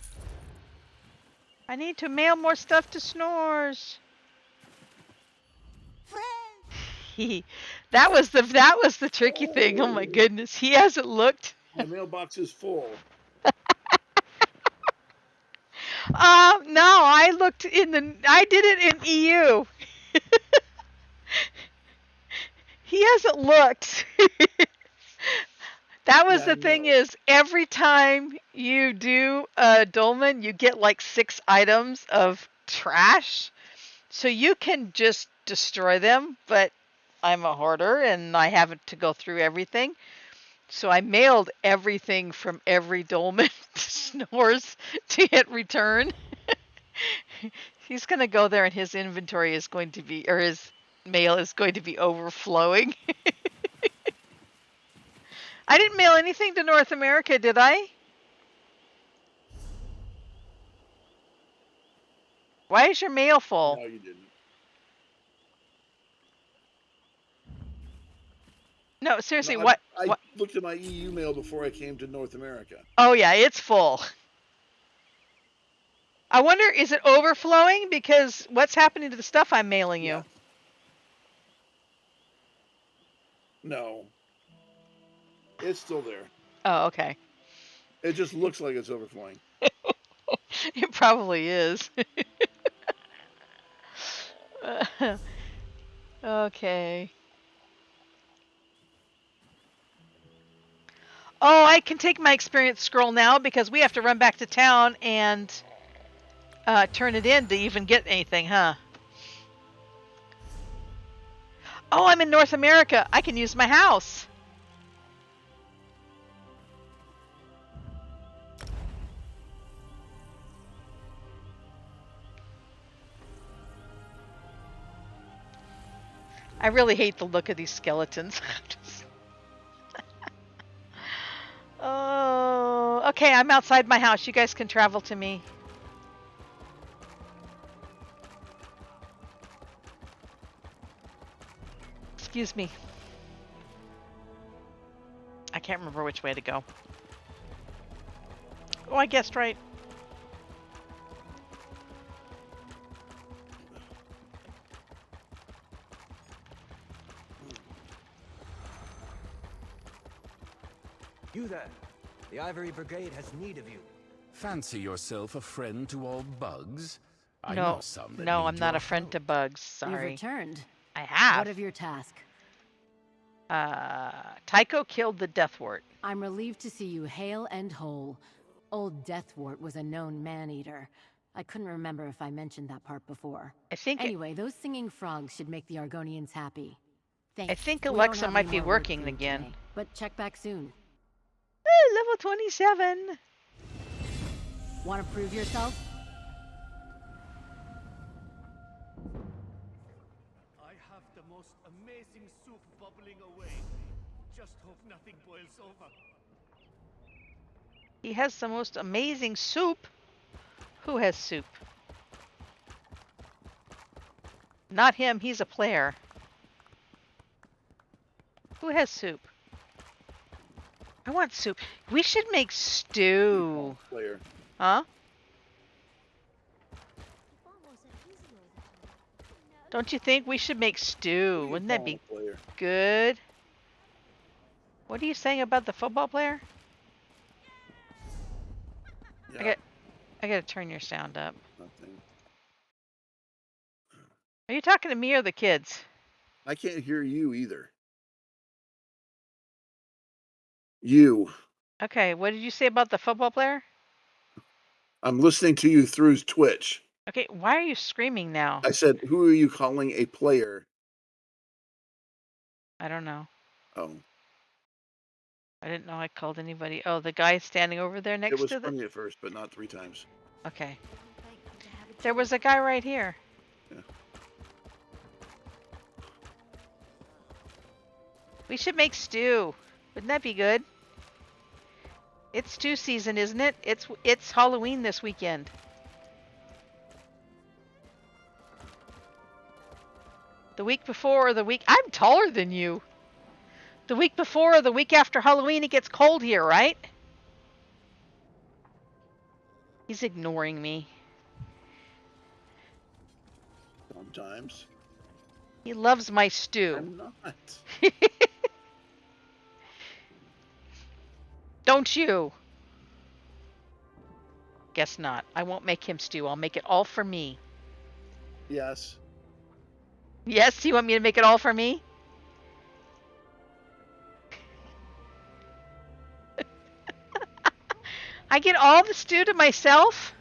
I need to mail more stuff to Snores. That was the tricky thing. Oh my goodness. He hasn't looked. My mailbox is full. No, I did it in EU. He hasn't looked. That was Yeah, the thing is, every time you do a dolmen, you get like 6 items of trash. So you can just destroy them, but I'm a hoarder and I have to go through everything. So I mailed everything from every dolmen to Snores to hit return. He's going to go there and his inventory is going to be, or his mail is going to be overflowing. I didn't mail anything to North America, did I? Why is your mail full? No, you didn't. No, seriously, No, what? I What? looked at my EU mail before I came to North America. Oh yeah, it's full. I wonder, is it overflowing? Because what's happening to the stuff I'm mailing you? Yeah. No. It's still there. Oh, okay. It just looks like it's overflowing. It probably is. Okay. Oh, I can take my experience scroll now because we have to run back to town and turn it in to even get anything, huh? Oh, I'm in North America. I can use my house. I really hate the look of these skeletons. Oh, okay, I'm outside my house. You guys can travel to me. Excuse me. I can't remember which way to go. Oh, I guessed right. You there. The Ivory Brigade has need of you. Fancy yourself a friend to all bugs? I know No, some that no, need I'm not your a friend to bugs. You've Sorry. returned. I have. What of your task? Tycho killed the Deathwort. I'm relieved to see you hale and whole. Old Deathwort was a known man-eater. I couldn't remember if I mentioned that part before. I think Anyway, those singing frogs should make the Argonians happy. Thanks. I think We don't Alexa have might any be more work working for you again. today, but check back soon. Level 27. Want to prove yourself? I have the most amazing soup bubbling away. Just hope nothing boils over. He has the most amazing soup. Who has soup? Not him, he's a player. Who has soup? I want soup. We should make stew. Player. Huh? Don't you think we should make stew? Wouldn't that be Player. good? What are you saying about the football player? Yeah. I gotta turn your sound up. Nothing. Are you talking to me or the kids? I can't hear you either. You. Okay, what did you say about the football player? I'm listening to you through Twitch. Okay, why are you screaming now? I said, who are you calling a player? I don't know. Oh. I didn't know I called anybody. Oh, the guy standing over there It next was to the... funny at first, but not 3 times. Okay. There was a guy right here. Yeah. We should make stew. Wouldn't that be good? It's stew season, isn't it? It's Halloween this weekend. The week before or the week... I'm taller than you. The week before or the week after Halloween, it gets cold here, right? He's ignoring me. Sometimes. He loves my stew. I'm not. Don't you? Guess not. I won't make him stew. I'll make it all for me. Yes. Yes, you want me to make it all for me? I get all the stew to myself?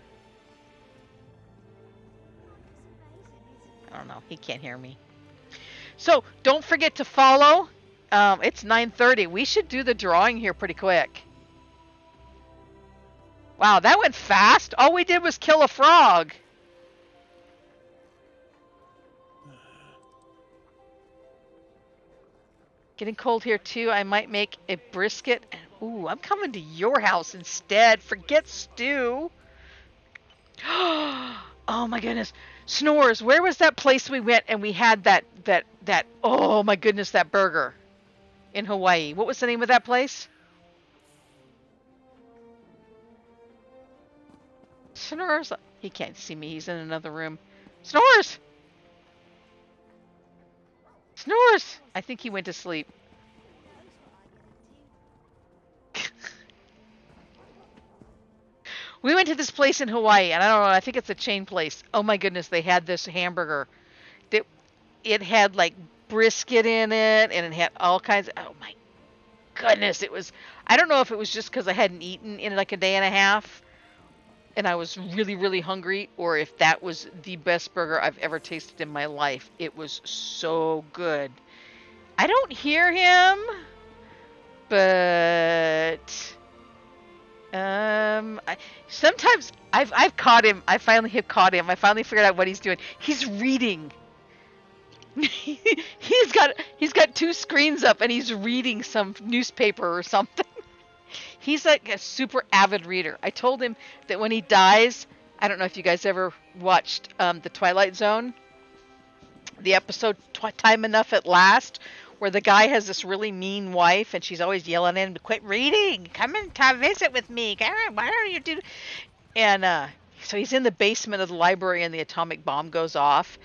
I don't know. He can't hear me. So, don't forget to follow. It's 9:30. We should do the drawing here pretty quick. Wow, that went fast. All we did was kill a frog. Getting cold here too. I might make a brisket. Ooh, I'm coming to your house instead. Forget stew. Oh my goodness. Snores, where was that place we went and we had that oh my goodness, that burger? in Hawaii. What was the name of that place? Snores. He can't see me. He's in another room. Snores! Snores! I think he went to sleep. We went to this place in Hawaii, and I don't know, I think it's a chain place. Oh my goodness, they had this hamburger. It had like brisket in it, and it had all kinds of, oh my goodness, it was, I don't know if it was just because I hadn't eaten in like a day and a half, and I was really, really hungry, or if that was the best burger I've ever tasted in my life. It was so good. I don't hear him, but sometimes I've caught him. I finally have caught him. I finally figured out what he's doing. He's reading. he's got two screens up and he's reading some newspaper or something. He's like a super avid reader. I told him that when he dies, I don't know if you guys ever watched The Twilight Zone, the episode Time Enough at Last, where the guy has this really mean wife and she's always yelling at him to quit reading. Come and visit with me. Why don't you do? And so he's in the basement of the library and the atomic bomb goes off.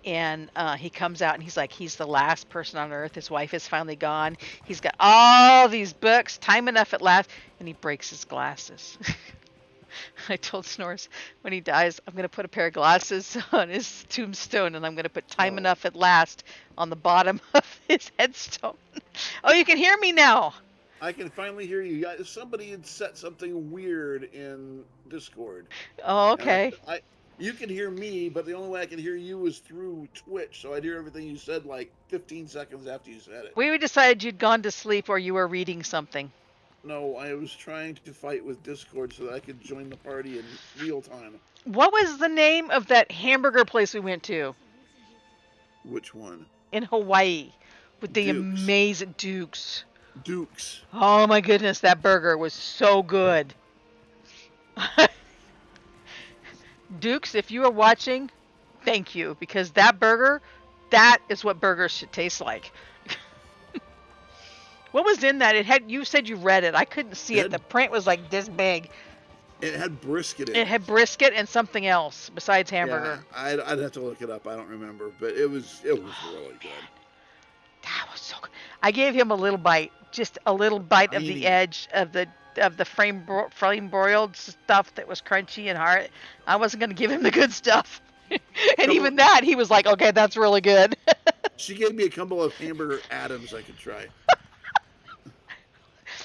And he comes out and he's like, he's the last person on Earth. His wife is finally gone. He's got all these books, Time Enough at Last, and he breaks his glasses. I told Snores when he dies, I'm going to put a pair of glasses on his tombstone, and I'm going to put Time Enough at Last on the bottom of his headstone. Oh, you can hear me now. I can finally hear you. Somebody had set something weird in Discord. Oh, okay. You can hear me, but the only way I can hear you was through Twitch, so I'd hear everything you said like 15 seconds after you said it. We decided you'd gone to sleep or you were reading something. No, I was trying to fight with Discord so that I could join the party in real time. What was the name of that hamburger place we went to? Which one? In Hawaii. With the Duke's. amazing Duke's. Duke's. Oh my goodness, that burger was so good. Dukes, if you are watching, thank you, because that burger, that is what burgers should taste like. What was in that? It had, you said you read it. I couldn't see it. The print was like this big. It had brisket in it. It had brisket and something else besides hamburger. Yeah, I'd have to look it up. I don't remember, but it was really good. That was so good. I gave him a little bite, just a little bite of the edge of the frame broiled stuff that was crunchy and hard. I wasn't going to give him the good stuff. And even that, he was like, okay, that's really good. She gave me a couple of hamburger atoms I could try.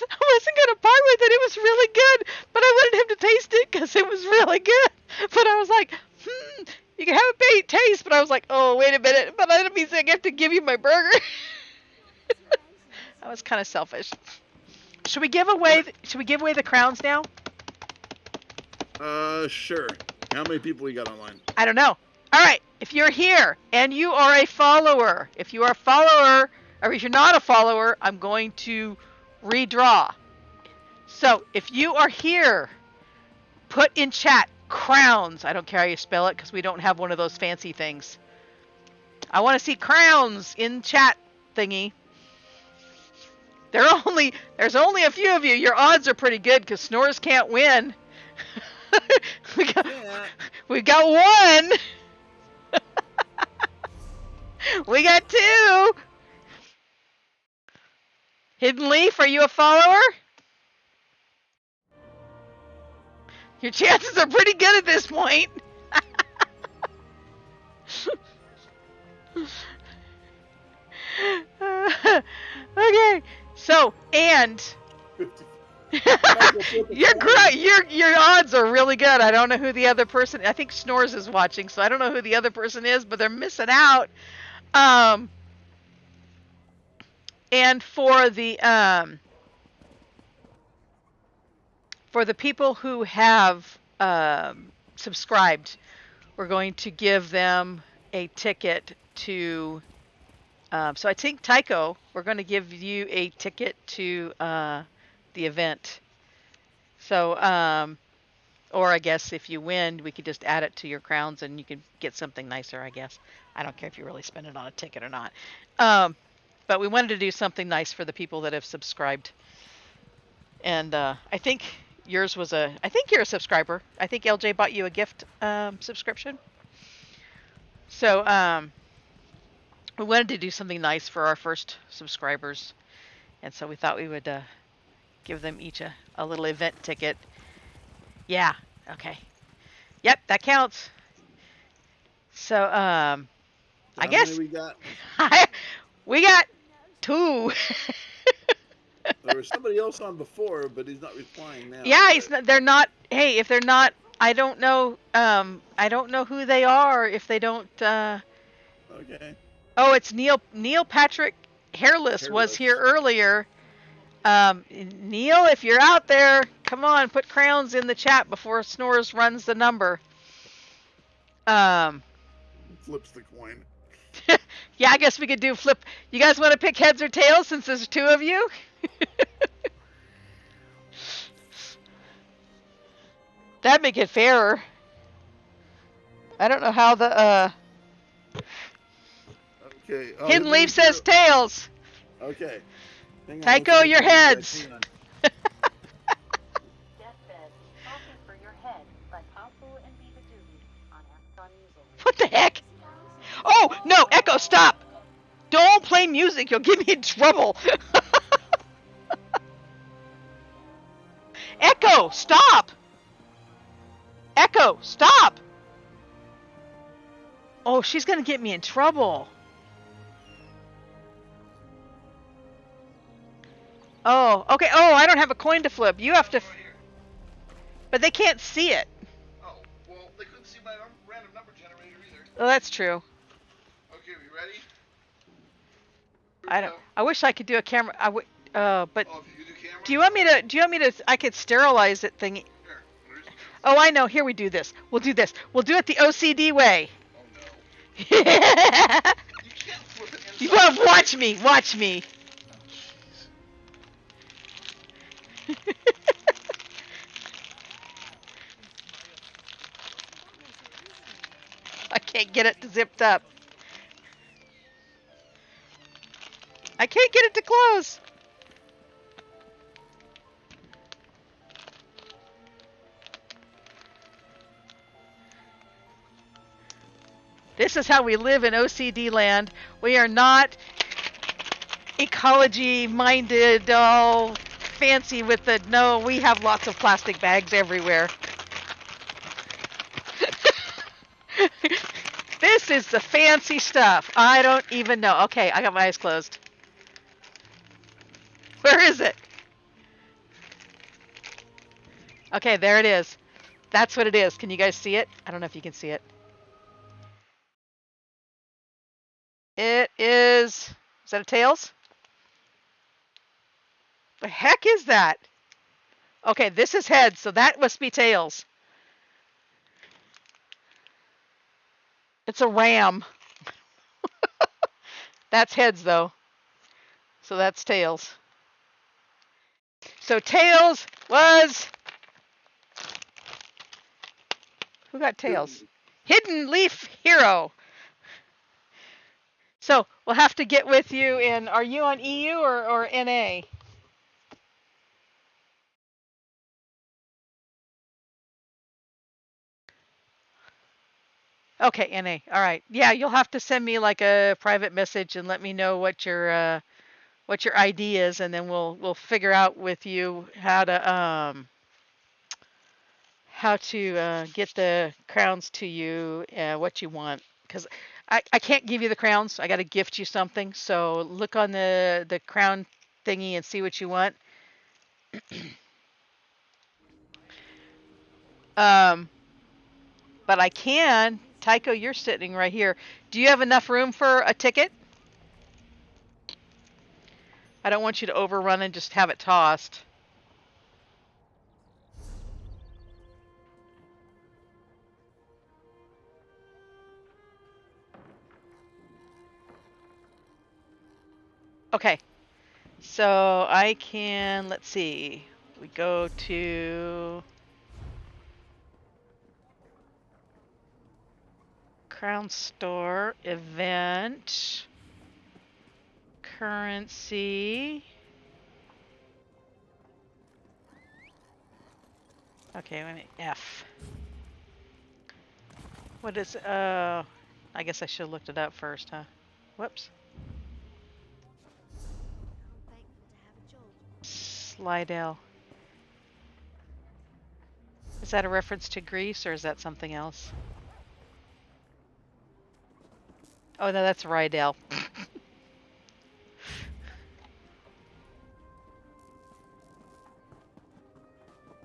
I wasn't going to part with it. It was really good, but I wanted him to taste it because it was really good. But I was like, you can have a bait taste. But I was like, oh, wait a minute. But I don't mean saying I have to give you my burger. I was kind of selfish. Should we give away the crowns now? Sure. How many people you got online? I don't know. All right. If you're here and you are a follower, if you are a follower, or if you're not a follower, I'm going to redraw. So if you are here, put in chat crowns. I don't care how you spell it because we don't have one of those fancy things. I want to see crowns in chat thingy. There's only a few of you. Your odds are pretty good because Snores can't win. we got one. We got two. Hidden Leaf, are you a follower? Your chances are pretty good at this point. Okay. So, and your odds are really good. I don't know who the other person. I think Snores is watching, so I don't know who the other person is, but they're missing out. And for the people who have subscribed, we're going to give them a ticket to. So I think Tycho, we're going to give you a ticket to the event. So, or I guess if you win, we could just add it to your crowns and you could get something nicer, I guess. I don't care if you really spend it on a ticket or not. But But we wanted to do something nice for the people that have subscribed. And I think yours was I think you're a subscriber. I think LJ bought you a gift subscription. So we wanted to do something nice for our first subscribers. And so we thought we would give them each a little event ticket. Yeah, okay. Yep, that counts. So, I How guess many we got? we got 2. There was somebody else on before, but he's not replying now. Yeah, but- he's not, they're not. Hey, if they're not, I don't know. I don't know who they are if they don't. Okay. Oh, it's Neil Patrick Hairless was Hairless. here earlier. Neil, if you're out there, come on, put crowns in the chat before Snores runs the number. Flips the coin. Yeah, I guess we could do flip. You guys want to pick heads or tails since there's 2 of you? That'd make it fairer. I don't know how the Okay. Oh, Hidden let me Leaf says do- tails. Okay. Hang on, Tycho, let's see your if I can heads. hang on. Deathbed, Talking for Your Head by Papu and Viva Doogie on Amazon Music. What the heck? Oh, no, Echo, stop. Don't play music. You'll get me in trouble. Echo, stop. Echo, stop. Oh, she's going to get me in trouble. Oh, okay. Oh, I don't have a coin to flip. You have to... But they can't see it. Oh, well, they couldn't see my random number generator either. Oh, that's true. Okay, we ready? I don't... I wish I could do a camera... I would... but... Oh, if you do camera? Do you want me to... I could sterilize it thing... Here, where's the- Oh, I know. Here we do this. We'll do this. We'll do it the OCD way. Oh, no. You You can't flip it inside. love, watch me. Watch me. Oh, jeez. I can't get it zipped up. I can't get it to close. This is how we live in OCD land. We are not ecology minded, all fancy with the... No, we have lots of plastic bags everywhere. This is the fancy stuff. I don't even know. Okay, I got my eyes closed. Where is it? Okay, there it is. That's what it is. Can you guys see it? I don't know if you can see it. It is that a tails? The heck is that? Okay, this is heads, so that must be tails. It's a ram. That's heads, though. So that's tails. So tails was... Who got tails? Hidden Leaf Hero. So we'll have to get with you in... Are you on EU or NA? Okay, NA. All right. Yeah, you'll have to send me like a private message and let me know what your ID is, and then we'll figure out with you how to get the crowns to you, what you want, because I can't give you the crowns. I got to gift you something. So look on the crown thingy and see what you want. But I can. Tycho, you're sitting right here. Do you have enough room for a ticket? I don't want you to overrun and just have it tossed. Okay. So I can, let's see. We go to Crown Store event. currency. Okay, wait a minute. F. What is, I guess I should have looked it up first, huh? Whoops. Slidell. Is that a reference to Greece or is that something else? Oh, no, that's Rydell.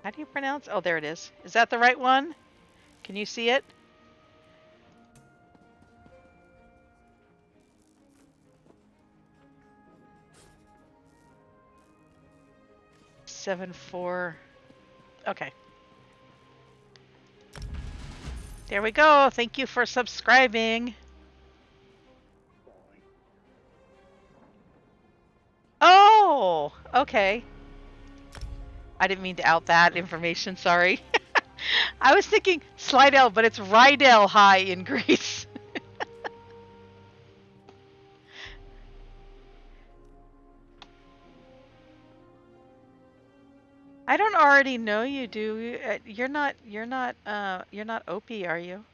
How do you pronounce? Oh, there it is. Is that the right one? Can you see it? Seven, 4. Okay. There we go. Thank you for subscribing. Oh, okay. I didn't mean to out that information, sorry. I was thinking Slidell, but it's Rydell High in Greece. I don't already know you, do you? You're not Opie, are you?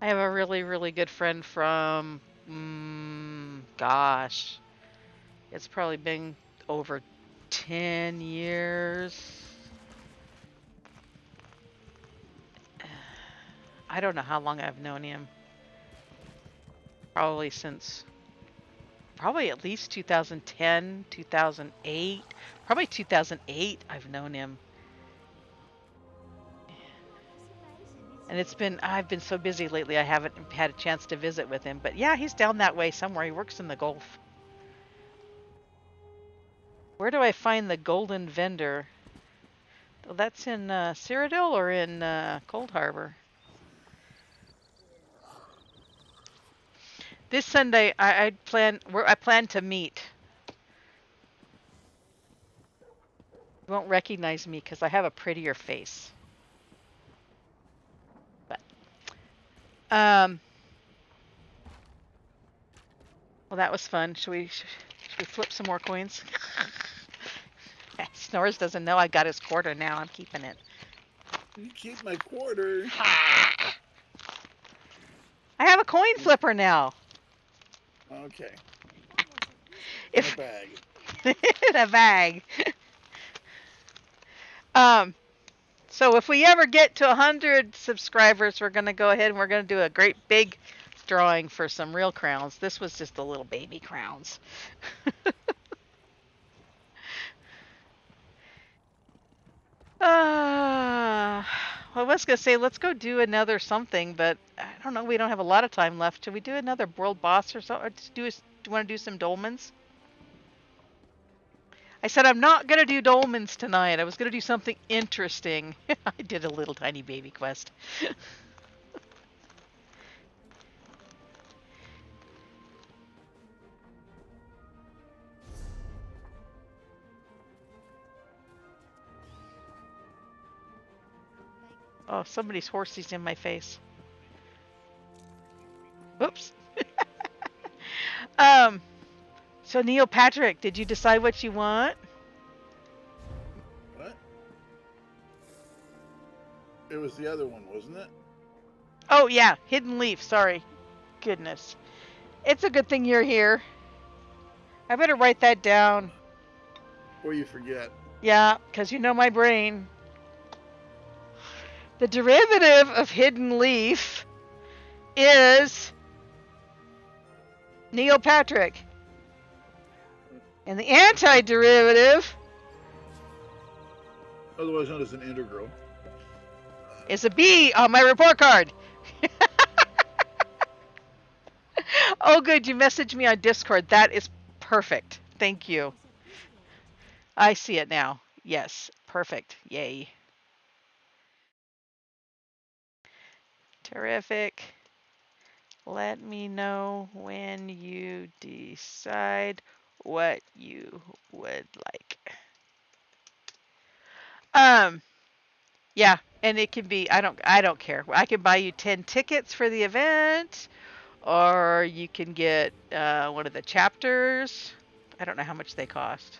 I have a really, really good friend from, gosh, it's probably been over 10 years. I don't know how long I've known him. Probably at least 2010, 2008. Probably 2008 I've known him. And I've been so busy lately I haven't had a chance to visit with him. But yeah, he's down that way somewhere. He works in the Gulf. Where do I find the Golden Vendor? Well, that's in Cyrodiil or in Cold Harbor? This Sunday I plan to meet. You won't recognize me because I have a prettier face. Well, that was fun. Should we flip some more coins? Snores doesn't know I got his quarter now. I'm keeping it. You keep my quarter. I have a coin flipper now. Okay. In a bag. In a bag. So if we ever get to 100 subscribers, we're going to go ahead and we're going to do a great big drawing for some real crowns. This was just the little baby crowns. Well, I was going to say, let's go do another something, but I don't know. We don't have a lot of time left. Should we do another world boss or something? Or do you want to do some dolmens? I said I'm not going to do dolmens tonight. I was going to do something interesting. I did a little tiny baby quest. Oh, somebody's horsey's in my face. Oops. So Neil Patrick, did you decide what you want? What? It was the other one, wasn't it? Oh yeah, Hidden Leaf, sorry. Goodness. It's a good thing you're here. I better write that down. Or you forget. Yeah, because you know my brain. The derivative of Hidden Leaf is Neil Patrick. And the antiderivative, otherwise known as an integral, is a B on my report card. Oh good, you messaged me on Discord. That is perfect. Thank you. I see it now. Yes, perfect. Yay. Terrific. Let me know when you decide what you would like. Yeah, and it can be I don't care. I can buy you 10 tickets for the event, or you can get one of the chapters. I don't know how much they cost.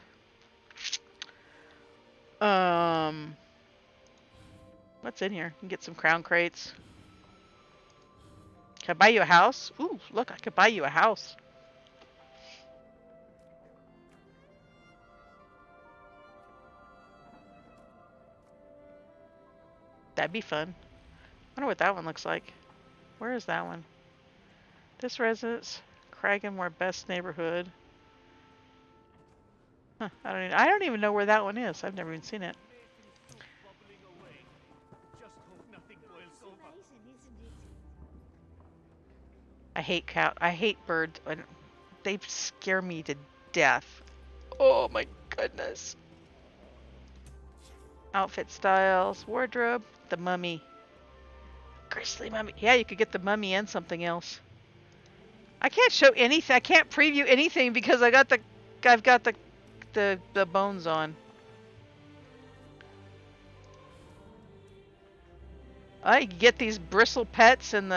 Um, what's in here? You can get some crown crates. Can I buy you a house? Ooh, look, I could buy you a house. That'd be fun. I wonder what that one looks like. Where is that one? This residence, Kraganmore Best Neighborhood. Huh, I don't even know where that one is. I've never even seen it. Bubbling away. Just hope nothing boils over. I hate birds. They scare me to death. Oh my goodness. Outfit styles, wardrobe, the mummy. Grisly mummy. Yeah, you could get the mummy and something else. I can't show anything. I can't preview anything because I've got the bones on. I get these bristle pets and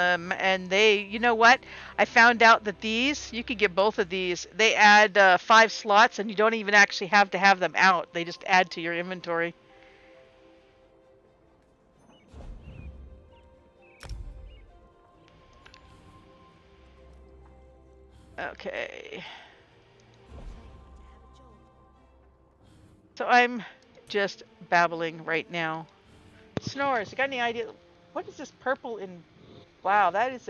they, you know what? I found out that these, you could get both of these. They add 5 slots and you don't even actually have to have them out. They just add to your inventory. Okay. So I'm just babbling right now. Snores, you got any idea? What is this purple and wow, that is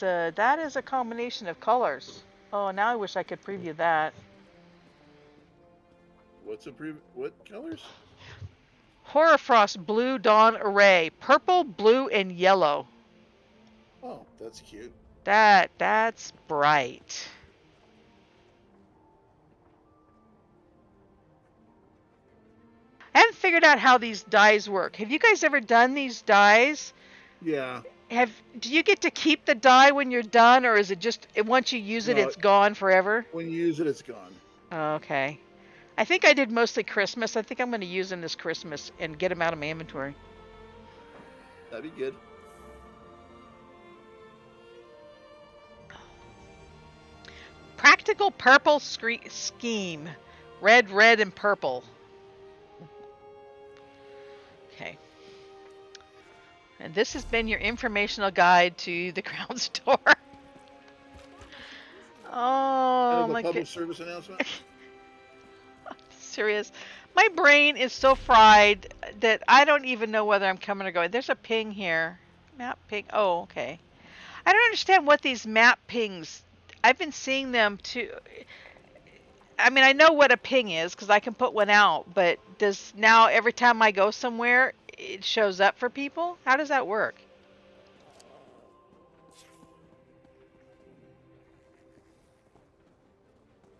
a combination of colors. Oh, now I wish I could preview that. What colors? Horrorfrost Blue Dawn Array. Purple, blue, and yellow. Oh, that's cute. That's bright. I haven't figured out how these dyes work. Have you guys ever done these dyes? Yeah. Do you get to keep the dye when you're done, or is it just once you use it, No, it's gone forever? When you use it, it's gone. Okay. I think I did mostly Christmas. I think I'm going to use them this Christmas and get them out of my inventory. That'd be good. Practical purple scheme. Red, red, and purple. Okay. And this has been your informational guide to the Crown Store. Oh my public goodness. service announcement? Serious. My brain is so fried that I don't even know whether I'm coming or going. There's a ping here. Map ping. Oh, okay. I don't understand what these map pings. I've been seeing them too. I mean, I know what a ping is because I can put one out, but does now every time I go somewhere, it shows up for people? How does that work?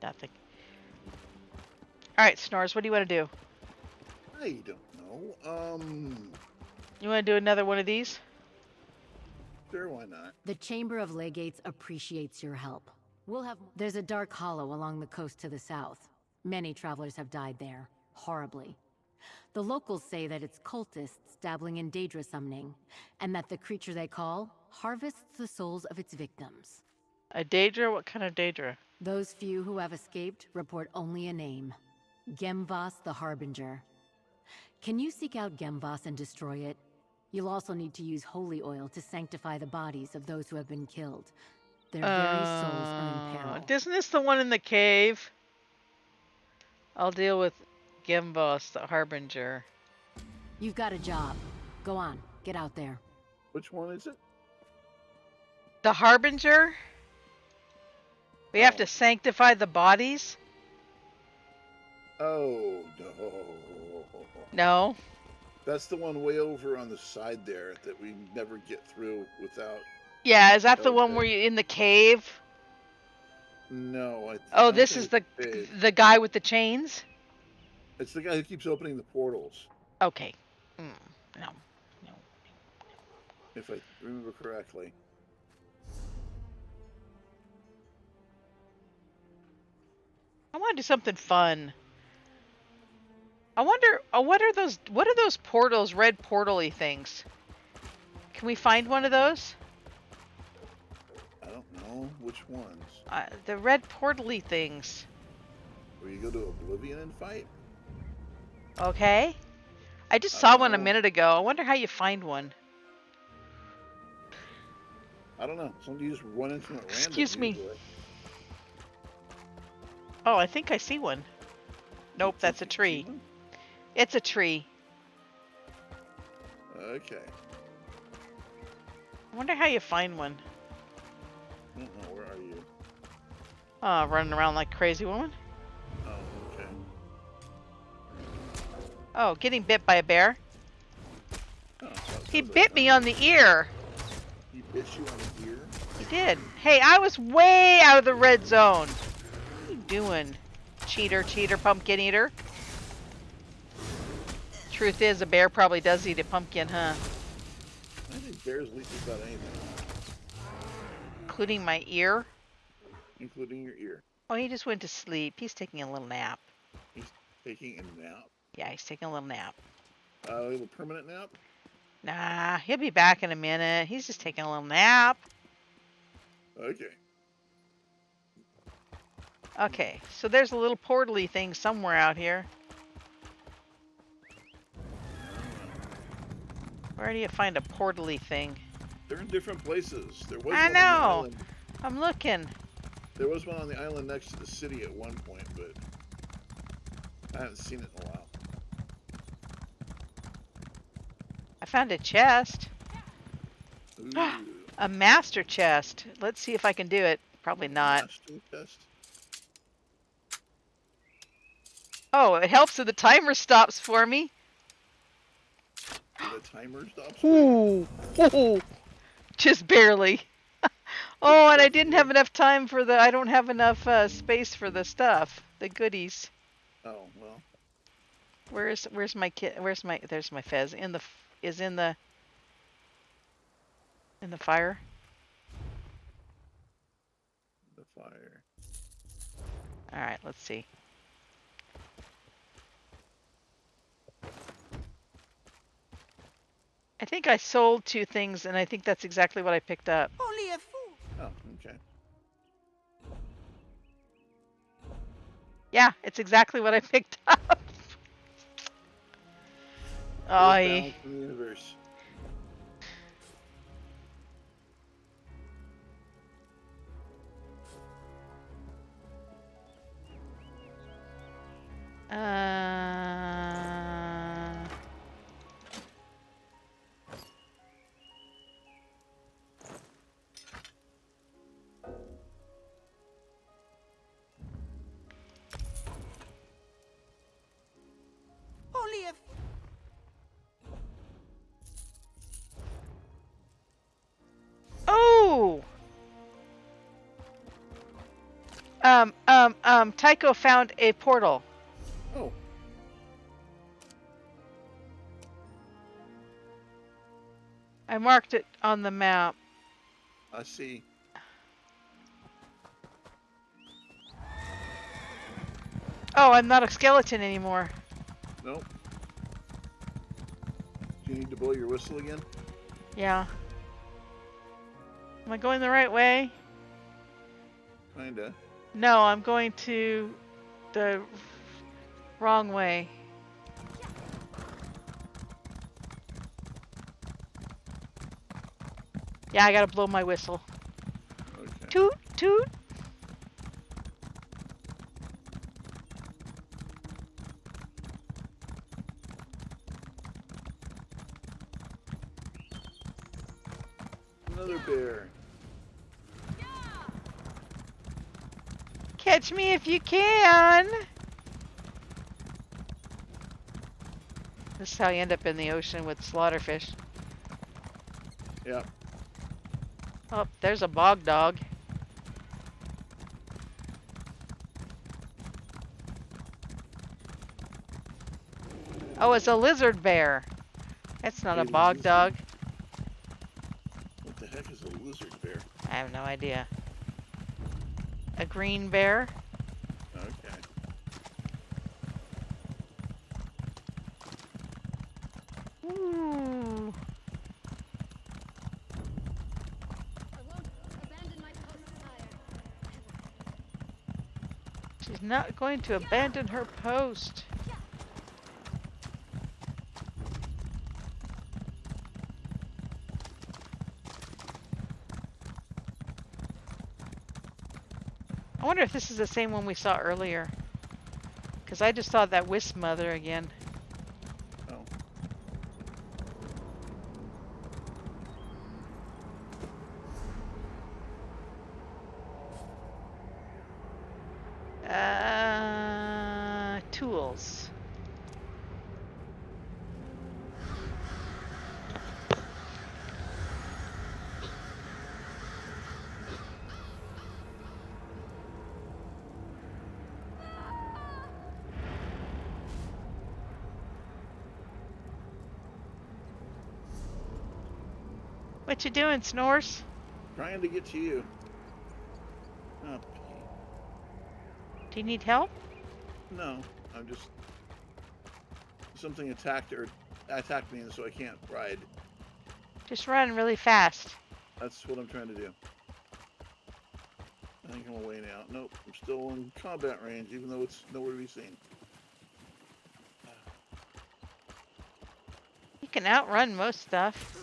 Nothing. All right, Snores, what do you want to do? I don't know. You want to do another one of these? Sure, why not? The Chamber of Legates appreciates your help. There's a dark hollow along the coast to the south. Many travelers have died there, horribly. The locals say that it's cultists dabbling in Daedra summoning, and that the creature they call harvests the souls of its victims. A Daedra? What kind of Daedra? Those few who have escaped report only a name. Gemvas the Harbinger. Can you seek out Gemvas and destroy it? You'll also need to use holy oil to sanctify the bodies of those who have been killed. Their very souls are in peril. Isn't this the one in the cave? I'll deal with Gemvas, the Harbinger. You've got a job. Go on, get out there. Which one is it? The Harbinger? We have to sanctify the bodies? Oh, no. No. That's the one way over on the side there that we never get through without... Yeah, is that the one where you're in the cave? No. Oh, this is the guy with the chains? It's the guy who keeps opening the portals. Okay. No. If I remember correctly. I want to do something fun. I wonder, what are those portals, red portal-y things? Can we find one of those? I don't know which ones. The red portal-y things. Where you go to Oblivion and fight? Okay. I just I saw don't one a know. minute ago. I wonder how you find one. I don't know. Sometimes you just run into it random. Excuse me. usually. Oh, I think I see one. Nope, You that's a think you tree. see one? It's a tree. Okay. I wonder how you find one. I don't know. Where are you? Running around like a crazy woman. Oh, okay. Oh, getting bit by a bear. Oh, so it He sounds like bit me on the ear. He bit you on the ear? He did. Hey, I was way out of the red zone. What are you doing? Cheater, pumpkin eater. Truth is, a bear probably does eat a pumpkin, huh? I think bears leap just about anything, Including my ear. including your ear. Oh, he just went to sleep. He's taking a little nap. He's taking a nap. Yeah, he's taking a little nap. A little permanent nap? Nah, he'll be back in a minute. He's just taking a little nap. Okay. Okay, so there's a little portal-y thing somewhere out here. Where do you find a portal-y thing? They're in different places. There was I one on the know. island. I'm looking. There was one on the island next to the city at one point, but I haven't seen it in a while. I found a chest. Ooh. A master chest. Let's see if I can do it. Probably not. Master test. Oh, it helps if the timer stops for me. The timer stops. Ooh. Ooh. Just barely. Oh, and I didn't have enough time for the... I don't have enough space for the stuff. The goodies. Oh, well. Where's my kit? There's my fez. In the fire. The fire. All right, let's see. I think I sold 2 things, and I think that's exactly what I picked up. Only a fool. Oh, okay. Yeah, it's exactly what I picked up. There's I balance in the universe. Only a Oh! Tycho found a portal. Oh. I marked it on the map. I see. Oh, I'm not a skeleton anymore. Nope. Do you need to blow your whistle again? Yeah. Am I going the right way? Kinda. No, I'm going to the wrong way. Yeah, I gotta blow my whistle. Okay. Toot, toot. Another bear. Catch me if you can. This is how you end up in the ocean with slaughterfish. Yep. Oh, there's a bog dog. Oh, it's a lizard bear. That's not a bog dog. What the heck is a lizard bear? I have no idea. A green bear. Okay. Ooh. She's not going to abandon her post. I wonder if this is the same one we saw earlier. Because I just saw that wisp mother again. Oh. Tools. What you doing, Snores? Trying to get to you. Oh, Do you need help? no, I'm just something attacked me, and so I can't ride. Just run really fast. That's what I'm trying to do. I think I'm away now. Nope, I'm still in combat range, even though it's nowhere to be seen. You can outrun most stuff.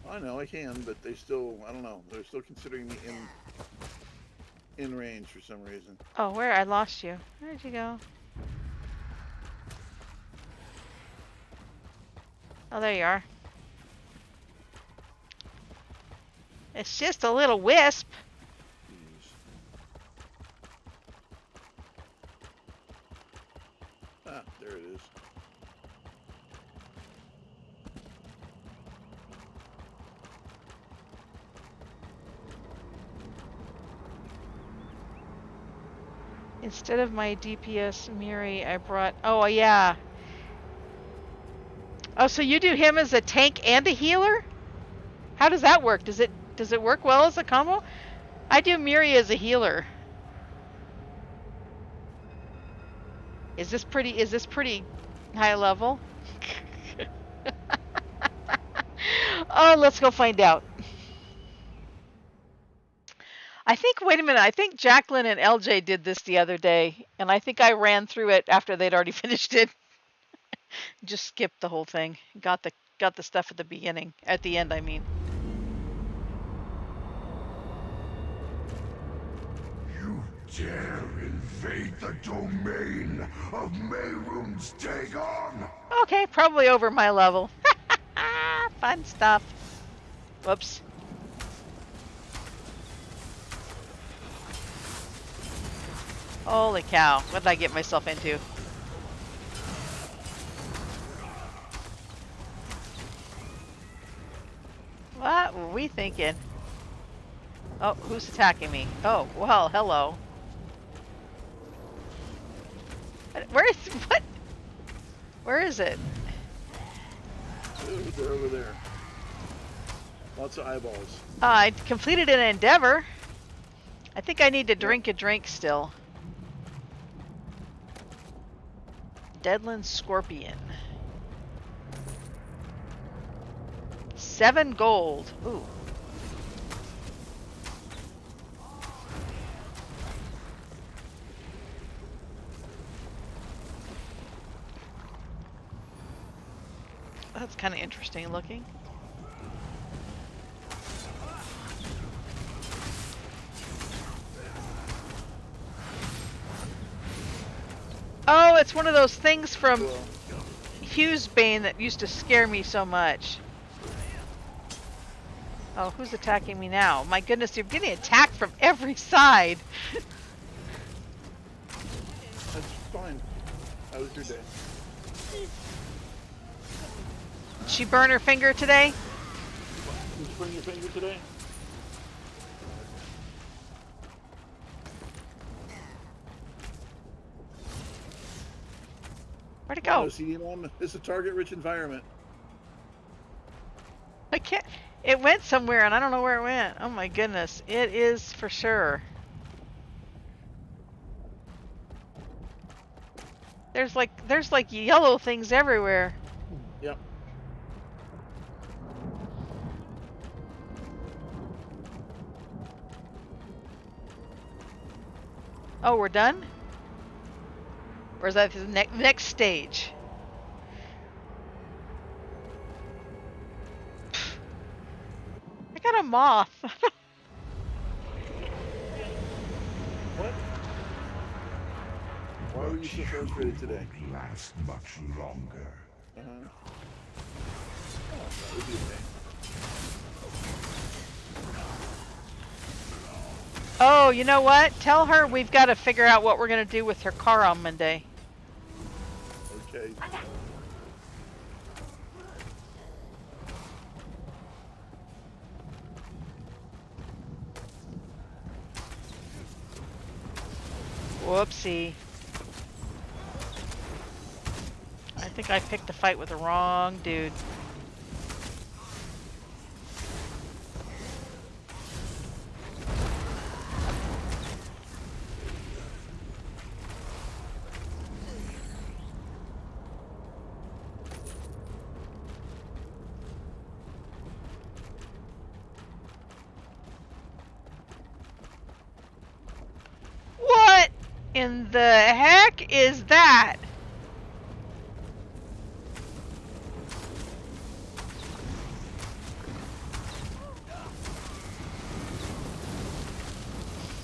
I know I can, but they still, I don't know, they're still considering me in range for some reason. Oh, where? I lost you. Where'd you go? Oh, there you are. It's just a little wisp. Jeez. Ah, there it is. Instead of my DPS Miri, I brought... Oh, yeah. Oh, so you do him as a tank and a healer? How does that work? Does it work well as a combo? I do Miri as a healer. Is this pretty high level? Oh, let's go find out. Wait a minute, I think Jacqueline and LJ did this the other day, and I think I ran through it after they'd already finished it. Just skipped the whole thing. Got the stuff at the beginning. At the end, I mean. You dare invade the domain of Mehrunes Dagon? Okay, probably over my level. Fun stuff. Whoops. Holy cow, what did I get myself into? What were we thinking? Oh, who's attacking me? Oh, well, hello. Where is... What? Where is it? They're over there. Lots of eyeballs. I completed an endeavor. I think I need to drink a drink still. Deadland Scorpion. 7 gold. Ooh. That's kind of interesting looking. Oh, it's one of those things from Hughesbane that used to scare me so much. Oh, who's attacking me now? My goodness, you're getting attacked from every side. That's fine. How was your day? Did she burn her finger today? Did you burn your finger today? Where'd it go? Oh, see, it's a target-rich environment. I can't. It went somewhere and I don't know where it went. Oh my goodness. It is for sure. There's like yellow things everywhere. Yep. Oh, we're done? Or is that the next stage? I got a moth. What? Why were you so frustrated today? Last much longer. Uh-huh. Oh, that would be okay. Oh, you know what? Tell her we've got to figure out what we're going to do with her car on Monday. Okay. Whoopsie. I think I picked a fight with the wrong dude. What in the heck is that?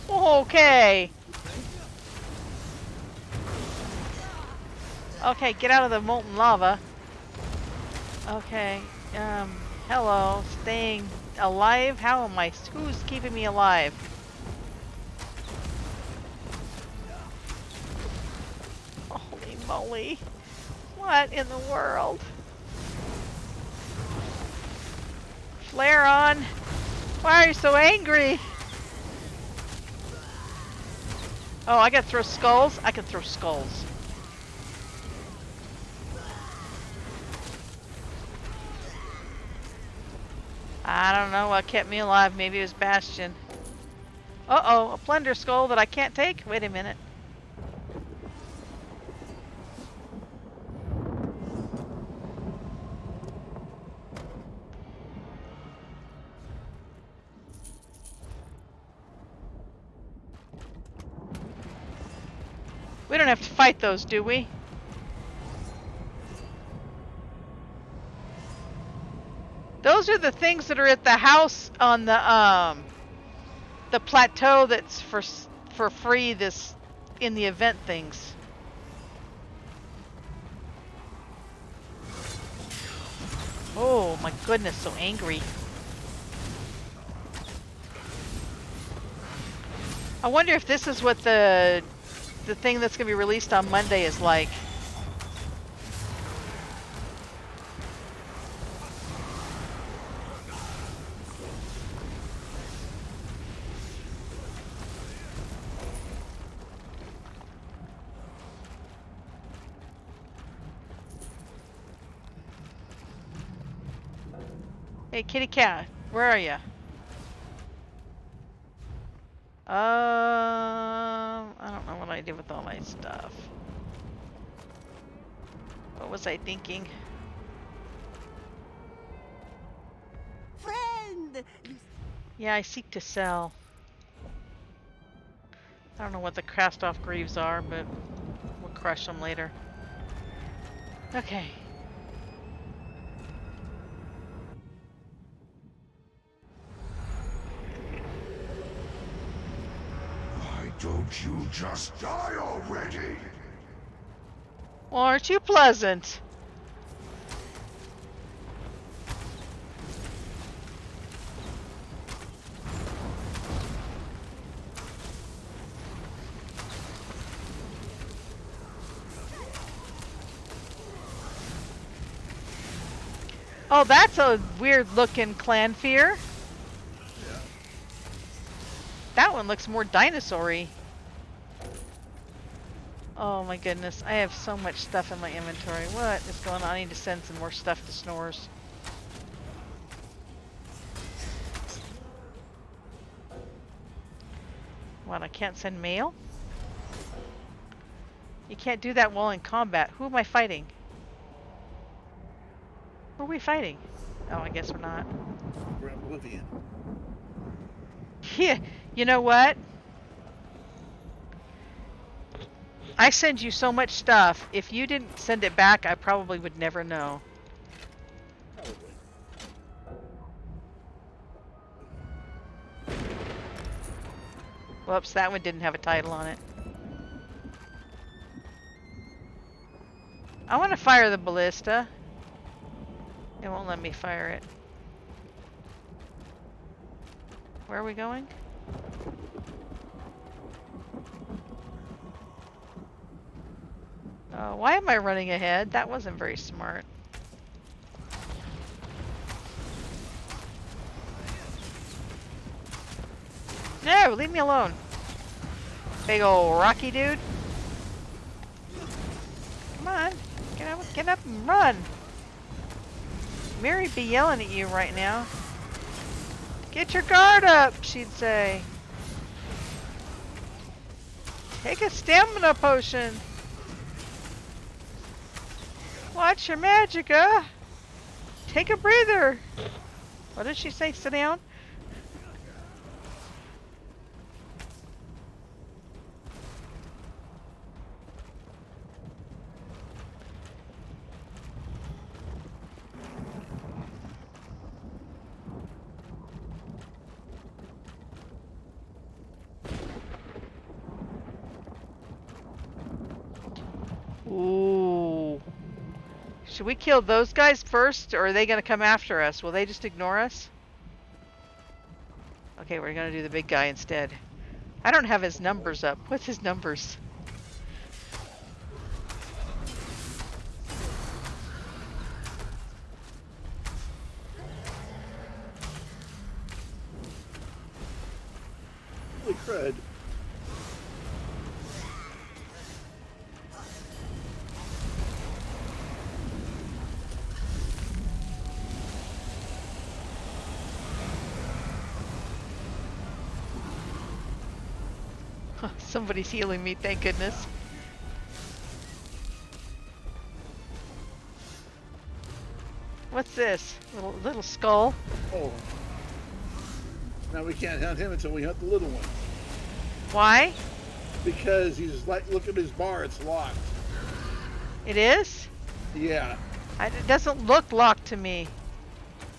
Okay. Okay, get out of the molten lava. Okay, hello, staying alive? How am I? Who's keeping me alive? Holy moly. What in the world? Flare on. Why are you so angry? Oh, I gotta throw skulls? I can throw skulls. I don't know what kept me alive. Maybe it was Bastion. Uh-oh, a plunder skull that I can't take? Wait a minute. We don't have to fight those, do we? Those are the things that are at the house on the plateau that's for free this in the event things. Oh my goodness, so angry. I wonder if this is what the thing that's going to be released on Monday is like. Hey, kitty cat, where are you? I don't know what I did with all my stuff. What was I thinking? Friend! Yeah, I seek to sell. I don't know what the cast off greaves are, but we'll crush them later. Okay. Why don't you just die already? Well, aren't you pleasant? Oh, that's a weird looking clan fear. Yeah. That one looks more dinosaur-y. Oh my goodness, I have so much stuff in my inventory. What is going on? I need to send some more stuff to Snores. What, I can't send mail? You can't do that while in combat. Who am I fighting? Who are we fighting? Oh, I guess we're not. We're in Oblivion. Yeah, you know what? I send you so much stuff. If you didn't send it back, I probably would never know. Probably. Whoops, that one didn't have a title on it. I want to fire the ballista. It won't let me fire it. Where are we going? Why am I running ahead? That wasn't very smart. No, leave me alone. Big old rocky dude. Come on, get up and run. Mary be yelling at you right now. Get your guard up, she'd say. Take a stamina potion. Watch your magicka. Take a breather. What did she say? Sit down? Ooh. Should we kill those guys first, or are they going to come after us? Will they just ignore us? Okay, we're going to do the big guy instead. I don't have his numbers up. What's his numbers? Holy crud. Somebody's healing me, thank goodness. What's this? Little skull? Oh. Now we can't hunt him until we hunt the little one. Why? Because he's like, look at his bar, it's locked. It is? Yeah. It doesn't look locked to me.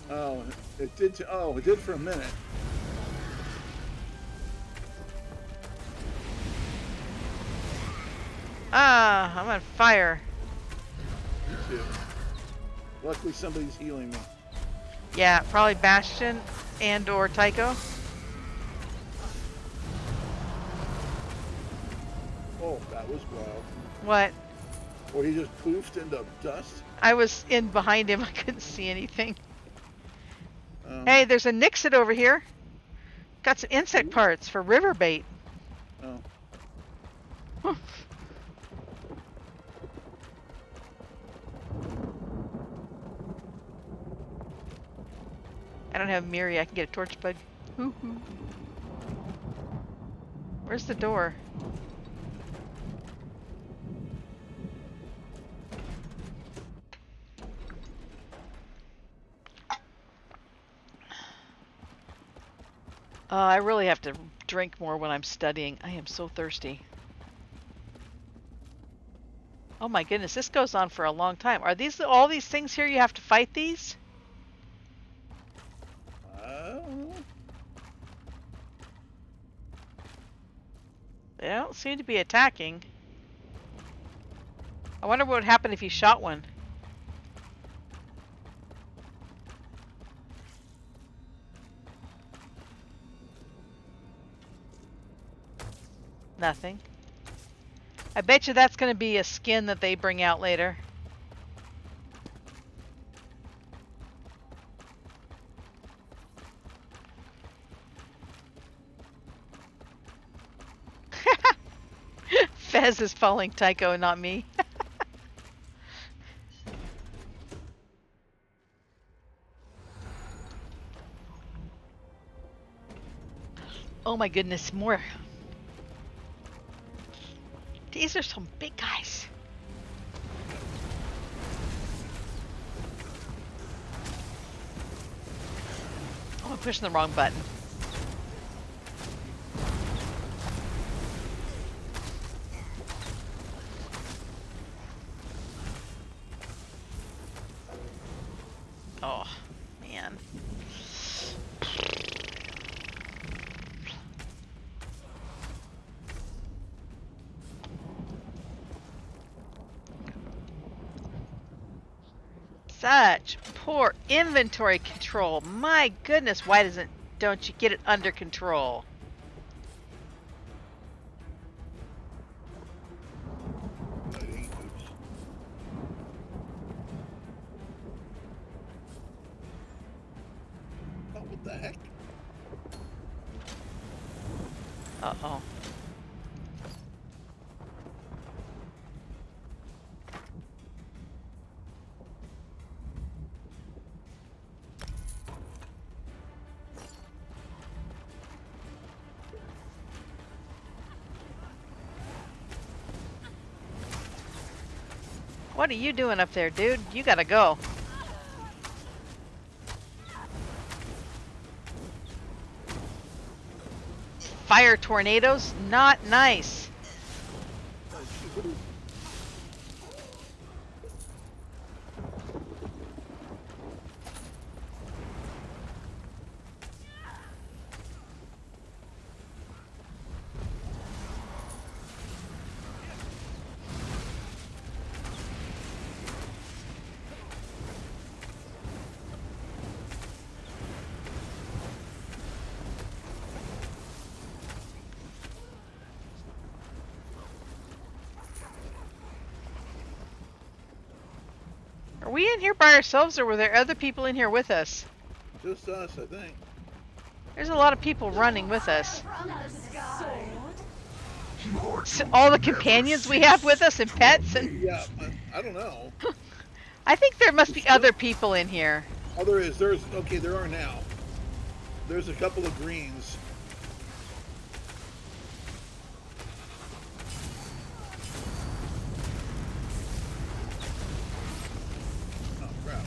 Oh, it did. It did for a minute. Ah, I'm on fire. Me too. Luckily, somebody's healing me. Yeah, probably Bastion and or Tycho. Oh, that was wild. What? Or he just poofed into dust. I was in behind him. I couldn't see anything. Hey, there's a Nixit over here. Got some insect parts for river bait. Oh. Huh. I don't have Miri. I can get a torch bug. Hoo-hoo. Where's the door? I really have to drink more when I'm studying. I am so thirsty. Oh my goodness, this goes on for a long time. Are these all these things here? You have to fight these? They don't seem to be attacking. I wonder what would happen if you shot one. Nothing. I bet you that's going to be a skin that they bring out later. Fez is following Tycho, not me. Oh my goodness, more. These are some big guys. Oh, I'm pushing the wrong button. Oh, man. Such poor inventory control. My goodness, why don't you get it under control? Oh, what the heck? Uh-oh. What are you doing up there, dude? You gotta go. Fire tornadoes? Not nice. Are we in here by ourselves, or were there other people in here with us? Just us, I think. There's a lot of people running with us. So all the companions we have with us and pets and... Yeah, I don't know. I think there must be other people in here. Oh, there is. Okay, there are now. There's a couple of greens. Oh, crap.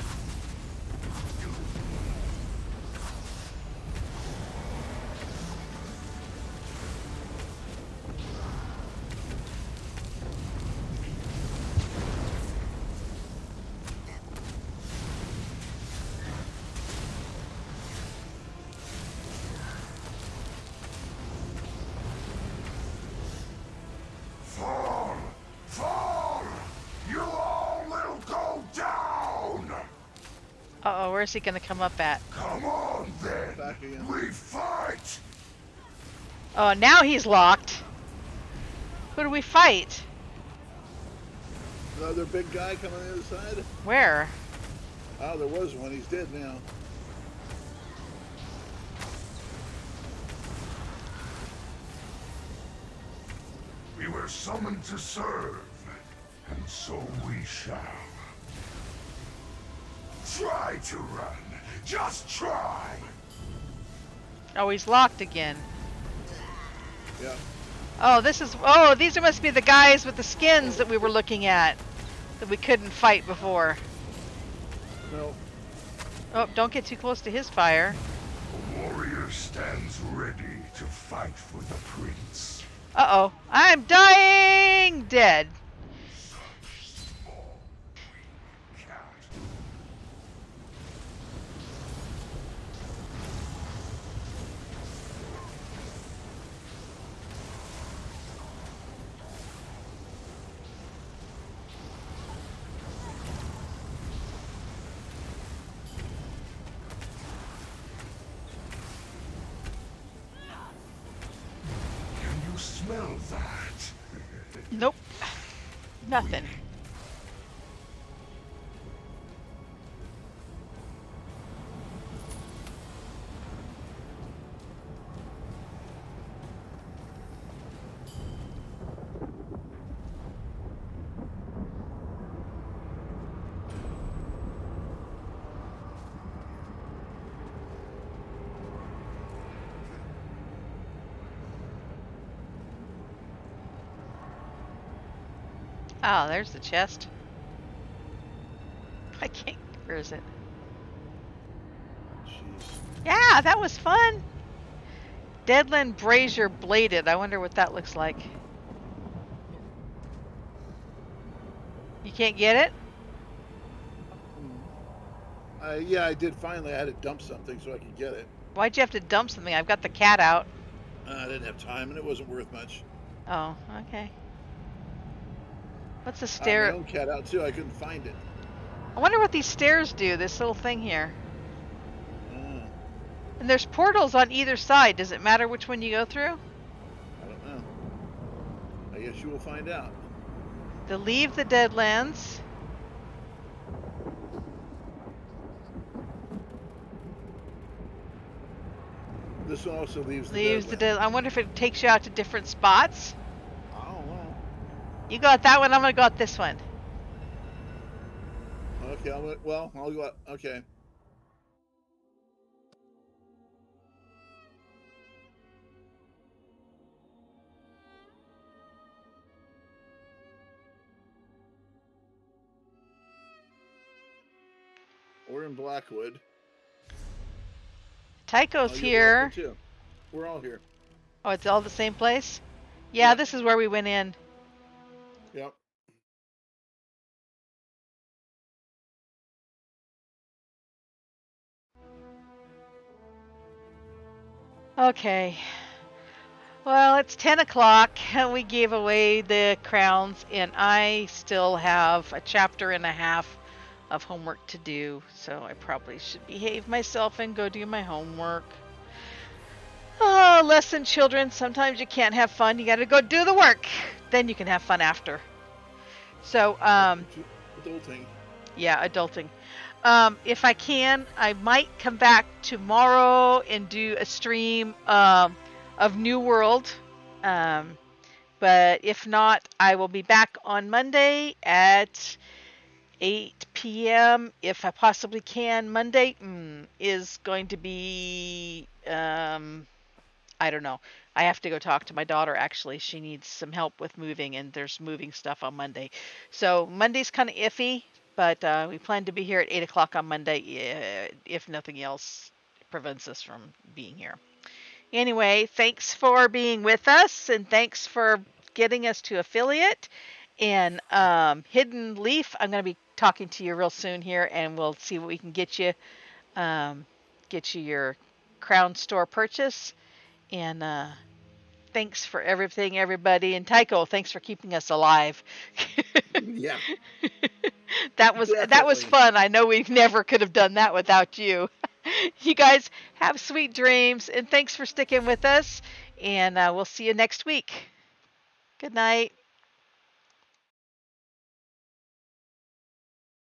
Fall! Fall! You all will go down! Uh-oh, where's he gonna come up at? Come on then! Back again. We fight! Oh, now he's locked. Who do we fight? Another big guy coming on the other side? Where? Oh, there was one. He's dead now. We were summoned to serve, and so we shall. Try to run. Just try. Oh, he's locked again. Yeah. Oh, these must be the guys with the skins that we were looking at. That we couldn't fight before. No. Oh, don't get too close to his fire. A warrior stands ready to fight for the prince. Uh-oh. I'm dying! Dead. Small cat. Can you smell that? Nope. Nothing. Oh, there's the chest. I can't. Where is it? Jeez. Yeah, that was fun. Deadland Brazier Bladed. I wonder what that looks like. You can't get it? Yeah, I did finally. I had to dump something so I could get it. Why'd you have to dump something? I've got the cat out. I didn't have time, and it wasn't worth much. Oh, okay. What's the I had stair? my own cat out too. I couldn't find it. I wonder what these stairs do, this little thing here. Uh, And there's portals on either side. Does it matter which one you go through? I don't know. I guess you will find out. To leave the Deadlands. This one also leaves the Leaves the Deadlands. Dead. I wonder if it takes you out to different spots. I don't know. You got that one, I'm gonna go out this one. Okay, I'll go out. Okay. We're in Blackwood. Tycho's Oh, you're here. Blackwood too. We're all here. Oh, it's all the same place? Yeah, Yep. this is where we went in. Yep. Okay. Well, it's 10 o'clock. We gave away the crowns, and I still have a chapter and a half of homework to do, so I probably should behave myself and go do my homework. Oh, lesson children, sometimes you can't have fun. You gotta go do the work. Then you can have fun after. So, Adulting. yeah, adulting. If I can, I might come back tomorrow and do a stream of New World. But if not, I will be back on Monday at 8 p.m. if I possibly can. Monday is going to be, I don't know. I have to go talk to my daughter, actually. She needs some help with moving, and there's moving stuff on Monday. So Monday's kind of iffy, but we plan to be here at 8 o'clock on Monday, if nothing else prevents us from being here. Anyway, thanks for being with us, and thanks for getting us to affiliate. And Hidden Leaf, I'm going to be talking to you real soon here, and we'll see what we can get you your Crown Store purchase. And thanks for everything, everybody. And Tycho, thanks for keeping us alive. Yeah. That was Definitely. fun. I know we never could have done that without you. You guys have sweet dreams, and thanks for sticking with us. And we'll see you next week. Good night.